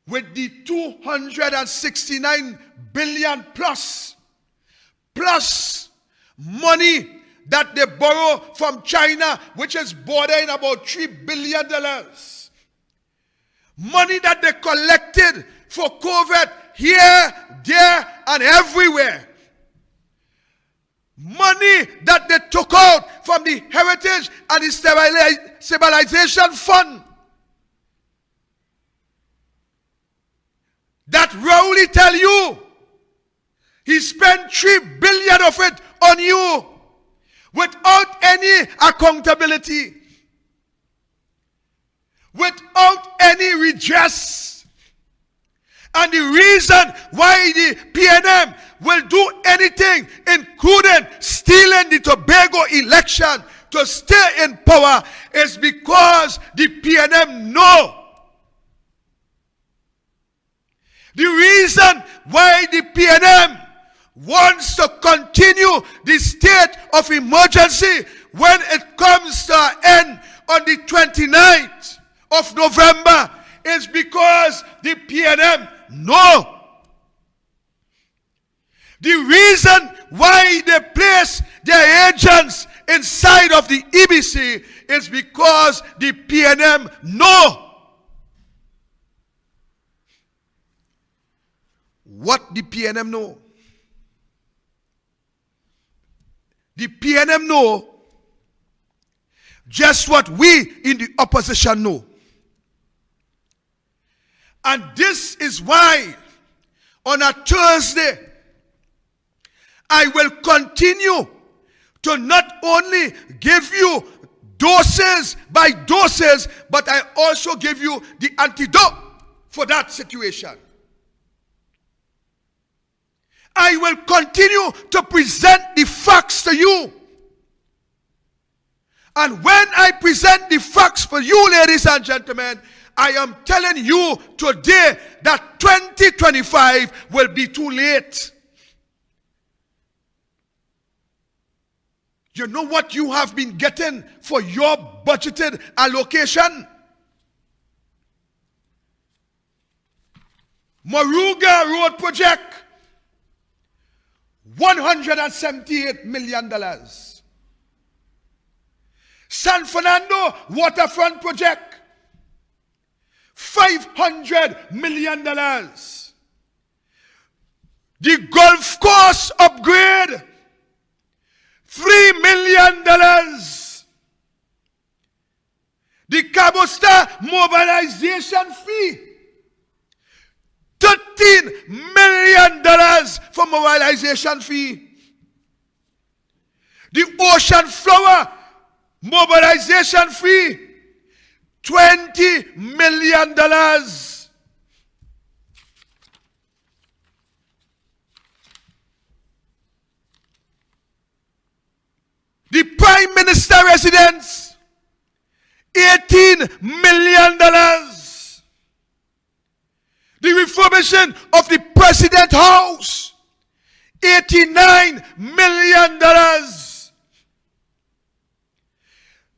with the 269 billion plus money that they borrow from China, which is bordering about $3 billion. Money that they collected for COVID here, there, and everywhere. Money that they took out from the Heritage and the Stabilization Fund. That Rowley tell you he spent $3 billion of it on you without any accountability, without any redress. And the reason why the PNM will do anything, including stealing the Tobago election to stay in power, is because the PNM know. The reason why the PNM wants to continue the state of emergency when it comes to an end on the 29th of November is because the PNM know. The reason why they place their agents inside of the EBC is because the PNM know. What the PNM know? The PNM know just what we in the opposition know. And this is why on a Thursday, I will continue to not only give you doses by doses, but I also give you the antidote for that situation. I will continue to present the facts to you. And when I present the facts for you, ladies and gentlemen, I am telling you today that 2025 will be too late. You know what you have been getting for your budgeted allocation? Moruga Road Project, $178 million. San Fernando Waterfront Project, $500 million. The Gulf Coast upgrade, $3 million. The Cabo Star mobilization fee, $13 million for mobilization fee. The Ocean Flower mobilization fee, $20 million. The Prime Minister residence, $18 million. The refurbishment of the President House, $89 million.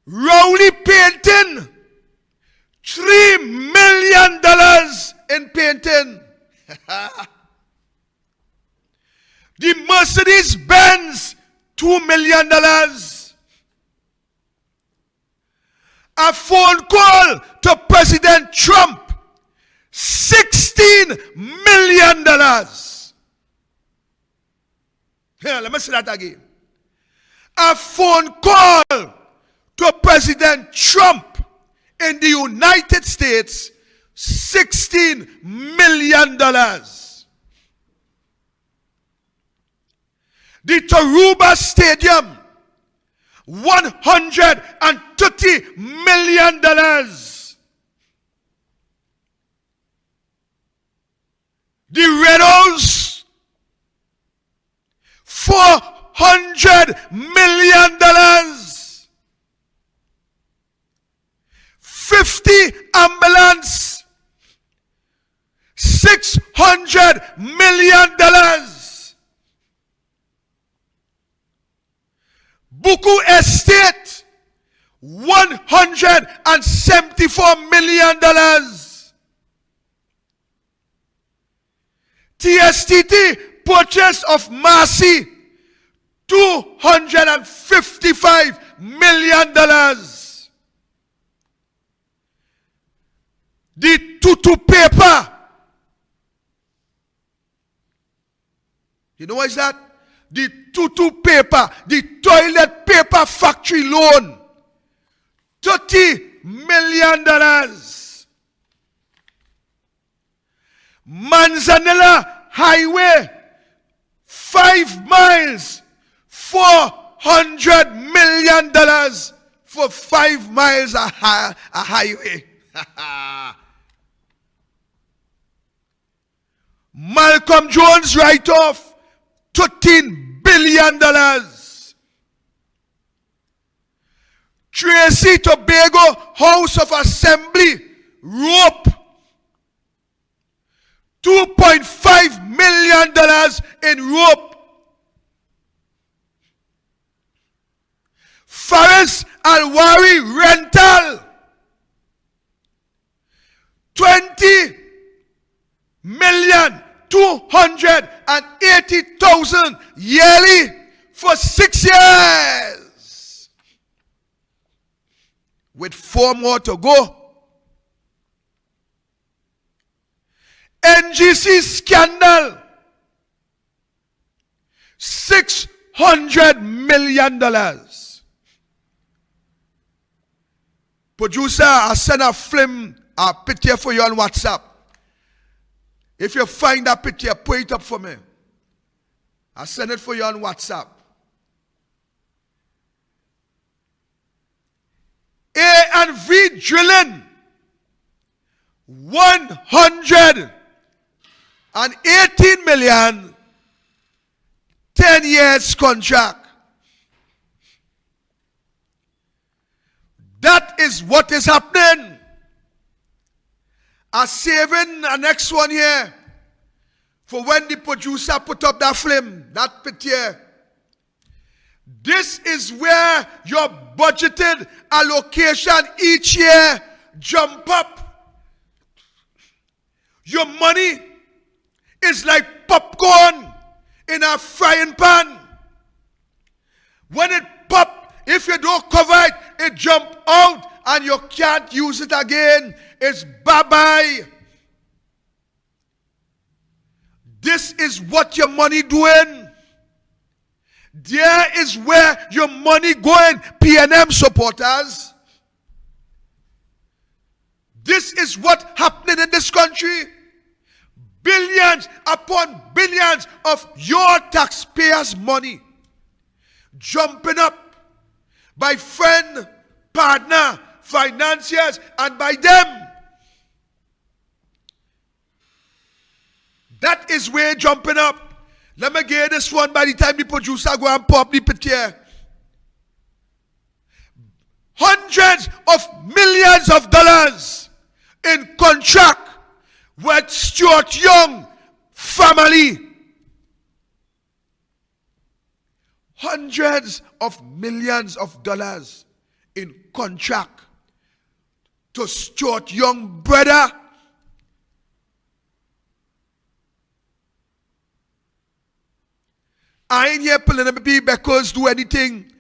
Rowley painting, $3 million in painting. The Mercedes-Benz, $2 million. A phone call to President Trump, $16 million. Here, let me say that again. A phone call to President Trump in the United States, $16 million. The Taruba Stadium, $130 million. The Redos, $400 million. 50 ambulance, $600 million. Buku Estate, $174 million. TSTT purchase of Marcy, $255 million. The Tutu paper. You know what is that? The Tutu paper, the toilet paper factory loan, $30 million. Manzanilla Highway, 5 miles, $400 million for 5 miles a highway. Malcolm Jones write-off, $13 billion. Tracy Tobago House of Assembly rope, $2.5 million in rope. Faris Alwari rental, $20,280,000 yearly for 6 years, with 4 more to go. NGC scandal, $600 million. Producer, I send a film, a picture for you on WhatsApp. If you find that picture, put it up for me. I send it for you on WhatsApp. A&V drilling, 118 million, 10 years contract. That is what is happening. I'm saving the next one here for when the producer put up that film, that picture. This is where your budgeted allocation each year jump up. Your money is like popcorn in a frying pan. When it pop, if you don't cover it, it jump out and you can't use it again. It's bye-bye. This is what your money doing. There is where your money going, PNM supporters. This is what happening in this country. Billions upon billions of your taxpayers' money jumping up by friend, partner, financiers, and by them. That is where jumping up. Let me get this one by the time the producer go and pop the picture. Hundreds of millions of dollars in contract with Stuart Young family. Hundreds of millions of dollars in contract to Stuart Young brother. I ain't here pulling them because do anything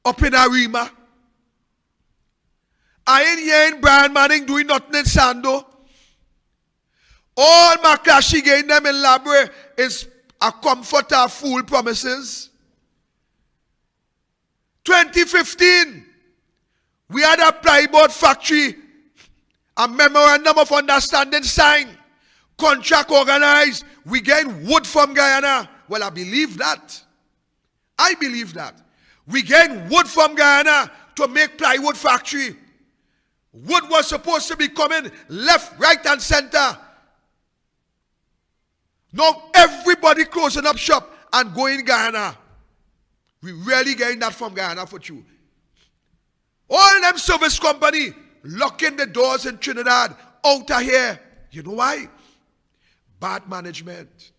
up in Arima. I ain't here in Brian Manning doing nothing in Sando. All my clashing in them in Labre is a comfort of fool promises. 2015, we had a plyboard factory, a memorandum of understanding signed, contract organized. We get wood from Guyana. Well, I believe that. I believe that. We get wood from Guyana to make plywood factory. Wood was supposed to be coming left, right, and center. Now everybody closing up shop and going Guyana. We really getting that from Guyana for you. All them service company locking the doors in Trinidad out of here. You know why? Bad management.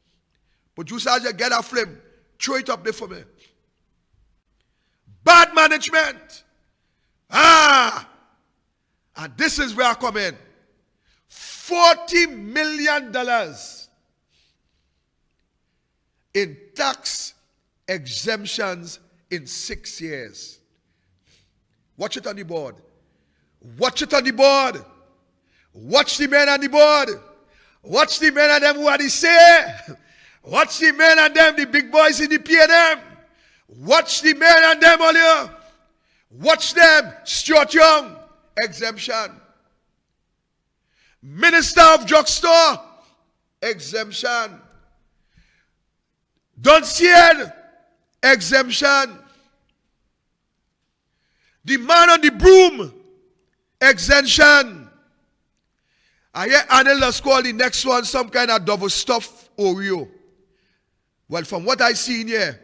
Producers, you get a flame, throw it up there for me. Bad management. And this is where I come in. $40 million in tax exemptions in 6 years. Watch it on the board. Watch it on the board. Watch the men on the board. Watch the men and them who are the say. Watch the men and them, the big boys in the P&M. Watch the men and them all here. Watch them. Stuart Young, exemption. Minister of Drugstore, exemption. Dunciad, exemption. The man on the broom, exemption. I hear analysts call the next one some kind of double stuffed Oreo. Well, from what I see in here,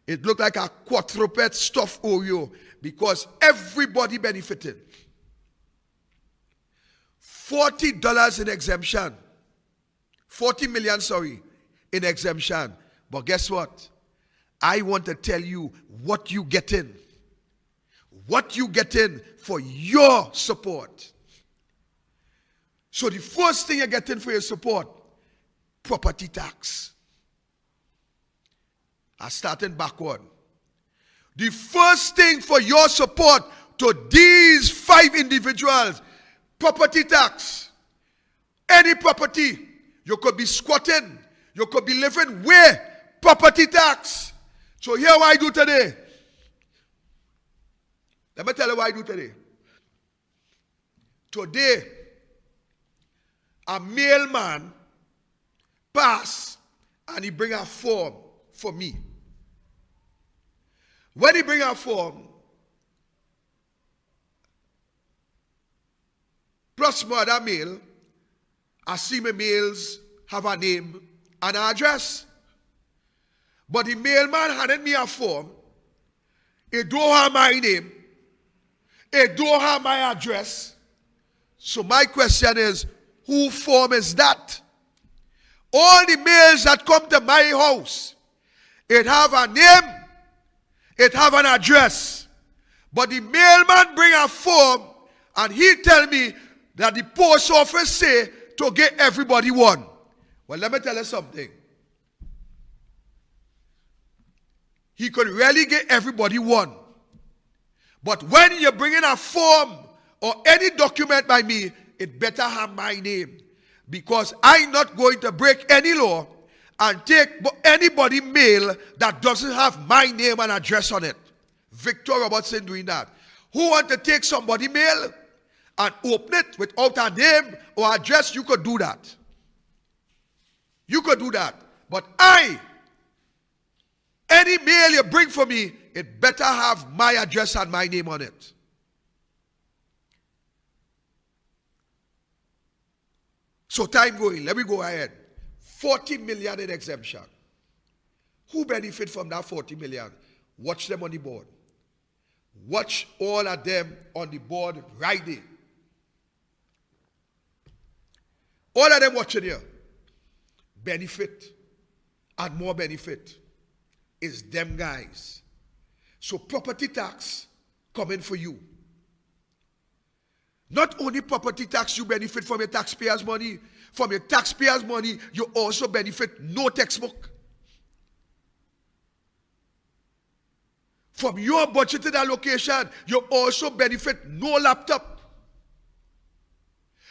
it looked like a quadruped stuffed Oreo because everybody benefited. $40 in exemption. 40 million, sorry, in exemption. But guess what? I want to tell you what you get in. What you get in for your support. So the first thing you get in for your support, property tax. I'm starting backward. The first thing for your support to these 5 individuals, property tax. Any property, you could be squatting, you could be living where? Property tax. So here what I do today. Let me tell you what I do today. Today, a mailman pass and he bring a form for me. When he bring a form, plus more other mail, I see my mails have a name and an address. But the mailman handed me a form. It don't have my name. It don't have my address. So my question is, whose form is that? All the mails that come to my house, it have a name, it have an address. But the mailman bring a form and he tell me that the post office say to get everybody one. Well, let me tell you something. He could really get everybody one. But when you're bringing a form or any document by me, it better have my name. Because I'm not going to break any law and take anybody mail that doesn't have my name and address on it. Victor Robertson doing that. Who want to take somebody mail and open it without a name or address? You could do that. You could do that. But any mail you bring for me, it better have my address and my name on it. So time going, let me go ahead. 40 million in exemption. Who benefit from that 40 million? Watch them on the board. Watch all of them on the board right there. All of them watching here. Benefit and more benefit is them guys. So property tax coming for you. Not only property tax, you benefit from your taxpayers' money. From your taxpayers' money, you also benefit no textbook. From your budgeted allocation, you also benefit no laptop.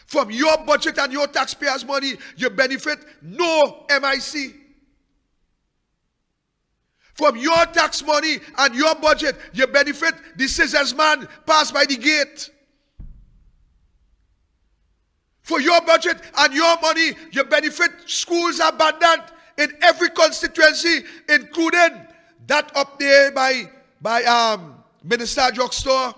From your budget and your taxpayers' money, you benefit no MIC. From your tax money and your budget, you benefit the scissors man pass by the gate. For your budget and your money, you benefit schools abandoned in every constituency, including that up there by Minister Drugstore.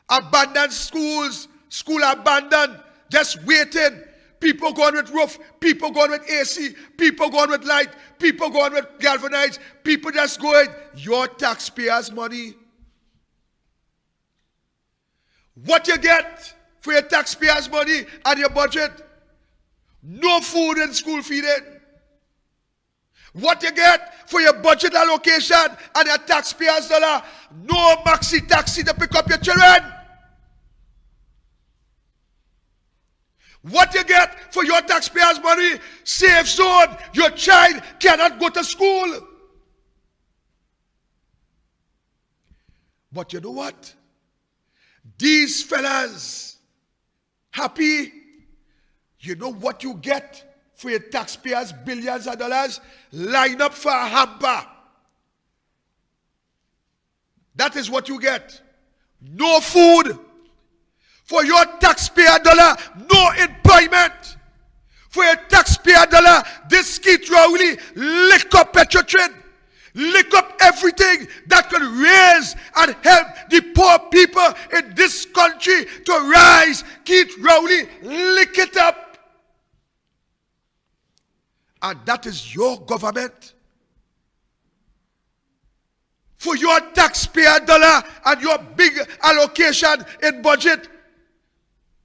Abandoned schools, school abandoned, just waiting. People going with roof, people going with AC, people going with light, people going with galvanized, people just going, your taxpayers' money. What you get for your taxpayers' money and your budget? No food and school feeding. What you get for your budget allocation and your taxpayers' dollar? No maxi taxi to pick up your children. What you get for your taxpayers' money? Safe zone. Your child cannot go to school. But you know what? These fellas happy. You know what you get for your taxpayers' billions of dollars? Line up for a hamper. That is what you get. No food. For your taxpayer dollar, no employment. For your taxpayer dollar, this Skid Rowley lick up Petrotrin, lick up everything that could raise and help the poor people in this country to rise. Skid Rowley, lick it up. And that is your government. For your taxpayer dollar and your big allocation in budget,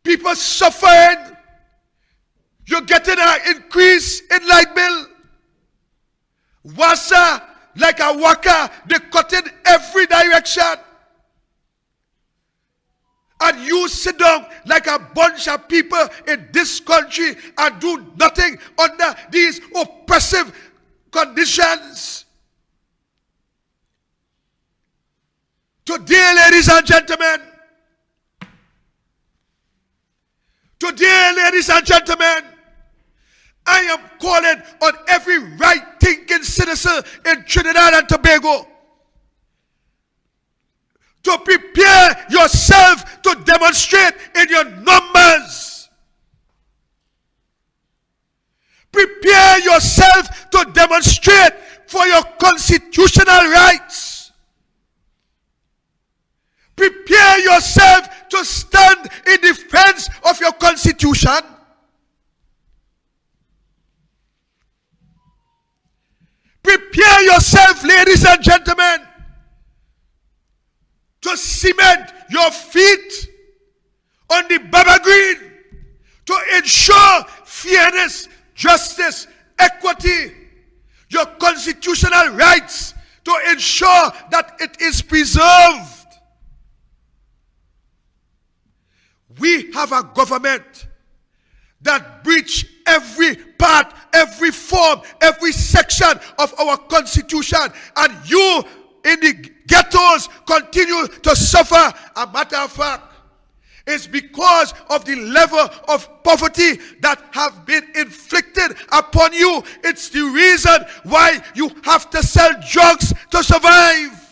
people suffering. You're getting an increase in light bill. Wasa, like a waka, they cut in every direction. And you sit down like a bunch of people in this country and do nothing under these oppressive conditions. Today, ladies and gentlemen, I am calling on every right-thinking citizen in Trinidad and Tobago to prepare yourself to demonstrate in your numbers. Prepare yourself to demonstrate for your constitutional rights. Prepare yourself to stand in defense of your constitution. Prepare yourself, ladies and gentlemen, to cement your feet on the Baba Green, to ensure fairness, justice, equity, your constitutional rights, to ensure that it is preserved. We have a government that breach every part, every form, every section of our constitution, and you in the ghettos continue to suffer. A matter of fact, it's because of the level of poverty that have been inflicted upon you. It's the reason why you have to sell drugs to survive.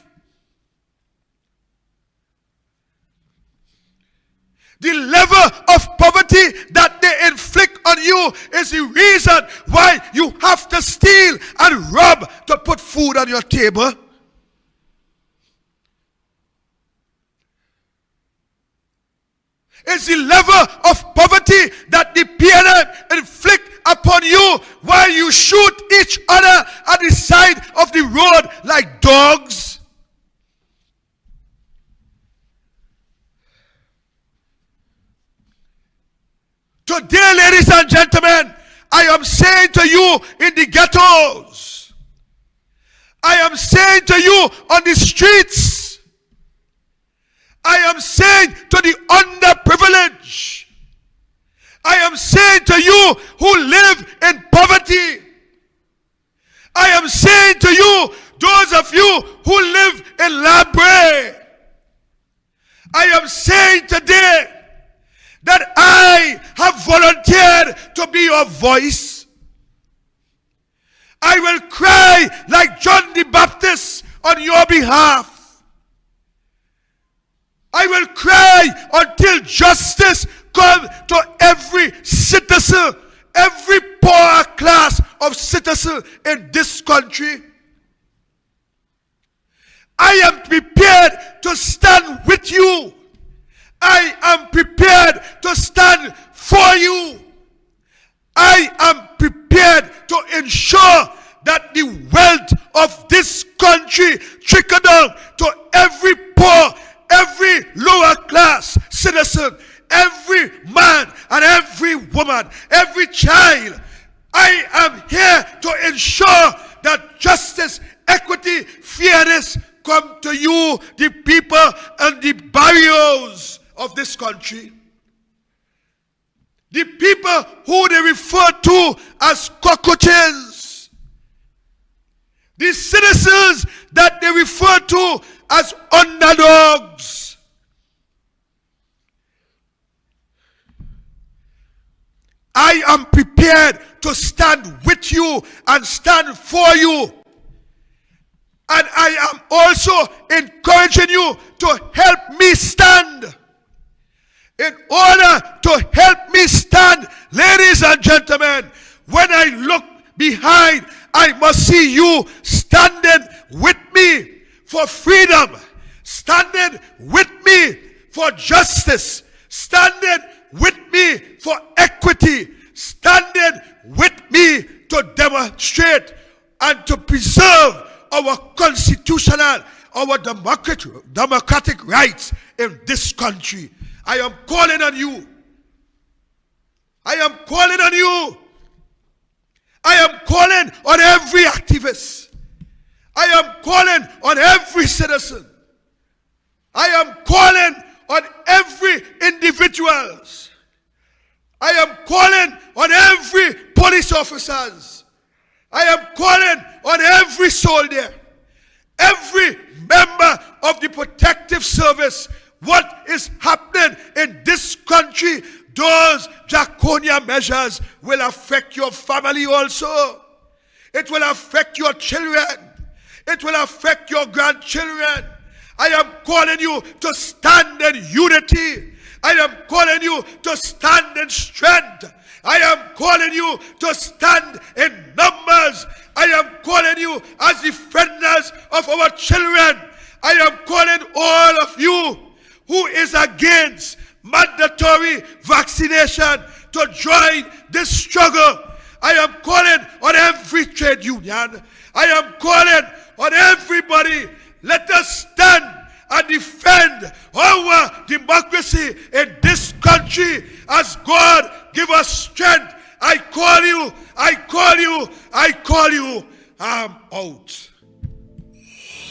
The level of poverty that they inflict on you is the reason why you have to steal and rob to put food on your table. It's the level of poverty that the PNM inflict upon you while you shoot each other at the side of the road like dogs. Today, ladies and gentlemen, I am saying to you in the ghettos, I am saying to you on the streets, I am saying to the underprivileged, I am saying to you who live in poverty, I am saying to you, those of you who live in Brea, I am saying today that I have volunteered to be your voice. I will cry like John the Baptist on your behalf. I will cry until justice comes to every citizen, every poor class of citizens in this country. I am prepared to stand with you. I am prepared to stand for you. I am prepared to ensure that the wealth of this country trickle down to every poor, every lower class citizen, every man and every woman, every child. I am here to ensure that justice, equity, fairness come to you, the people and the barrios of this country. The people who they refer to as cockroaches. The citizens that they refer to as underdogs. I am prepared to stand with you and stand for you. And I am also encouraging you to help me stand. In order to help me stand, ladies and gentlemen, when I look behind, I must see you standing with me for freedom, standing with me for justice, standing with me for equity, standing with me to demonstrate and to preserve our constitutional, our democratic rights in this country. I am calling on you. I am calling on you. I am calling on every activist. I am calling on every citizen. I am calling on every individual. I am calling on every police officers. I am calling on every soldier, every member of the protective service. What is happening in this country, those draconian measures will affect your family also. It will affect your children. It will affect your grandchildren. I am calling you to stand in unity. I am calling you to stand in strength. I am calling you to stand in numbers. I am calling you as defenders of our children. I am calling all of you who is against mandatory vaccination to join this struggle. I am calling on every trade union. I am calling on everybody. Let us stand and defend our democracy in this country as God give us strength. I call you, I call you, I call you. I'm out.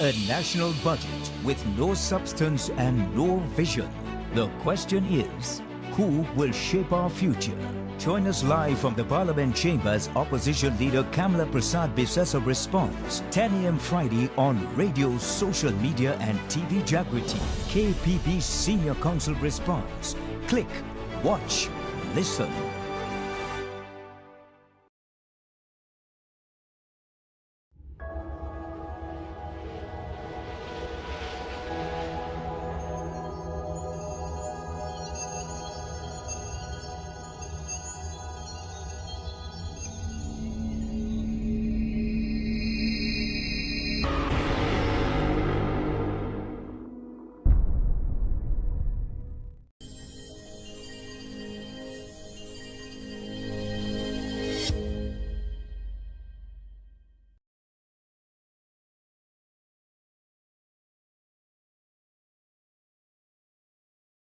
A national budget with no substance and no vision. The question is, who will shape our future? Join us live from the Parliament Chambers. Opposition Leader Kamala Prasad Bisesa responds 10 a.m. Friday on radio, social media and TV Jagriti. KPP Senior Counsel responds. Click, watch, listen.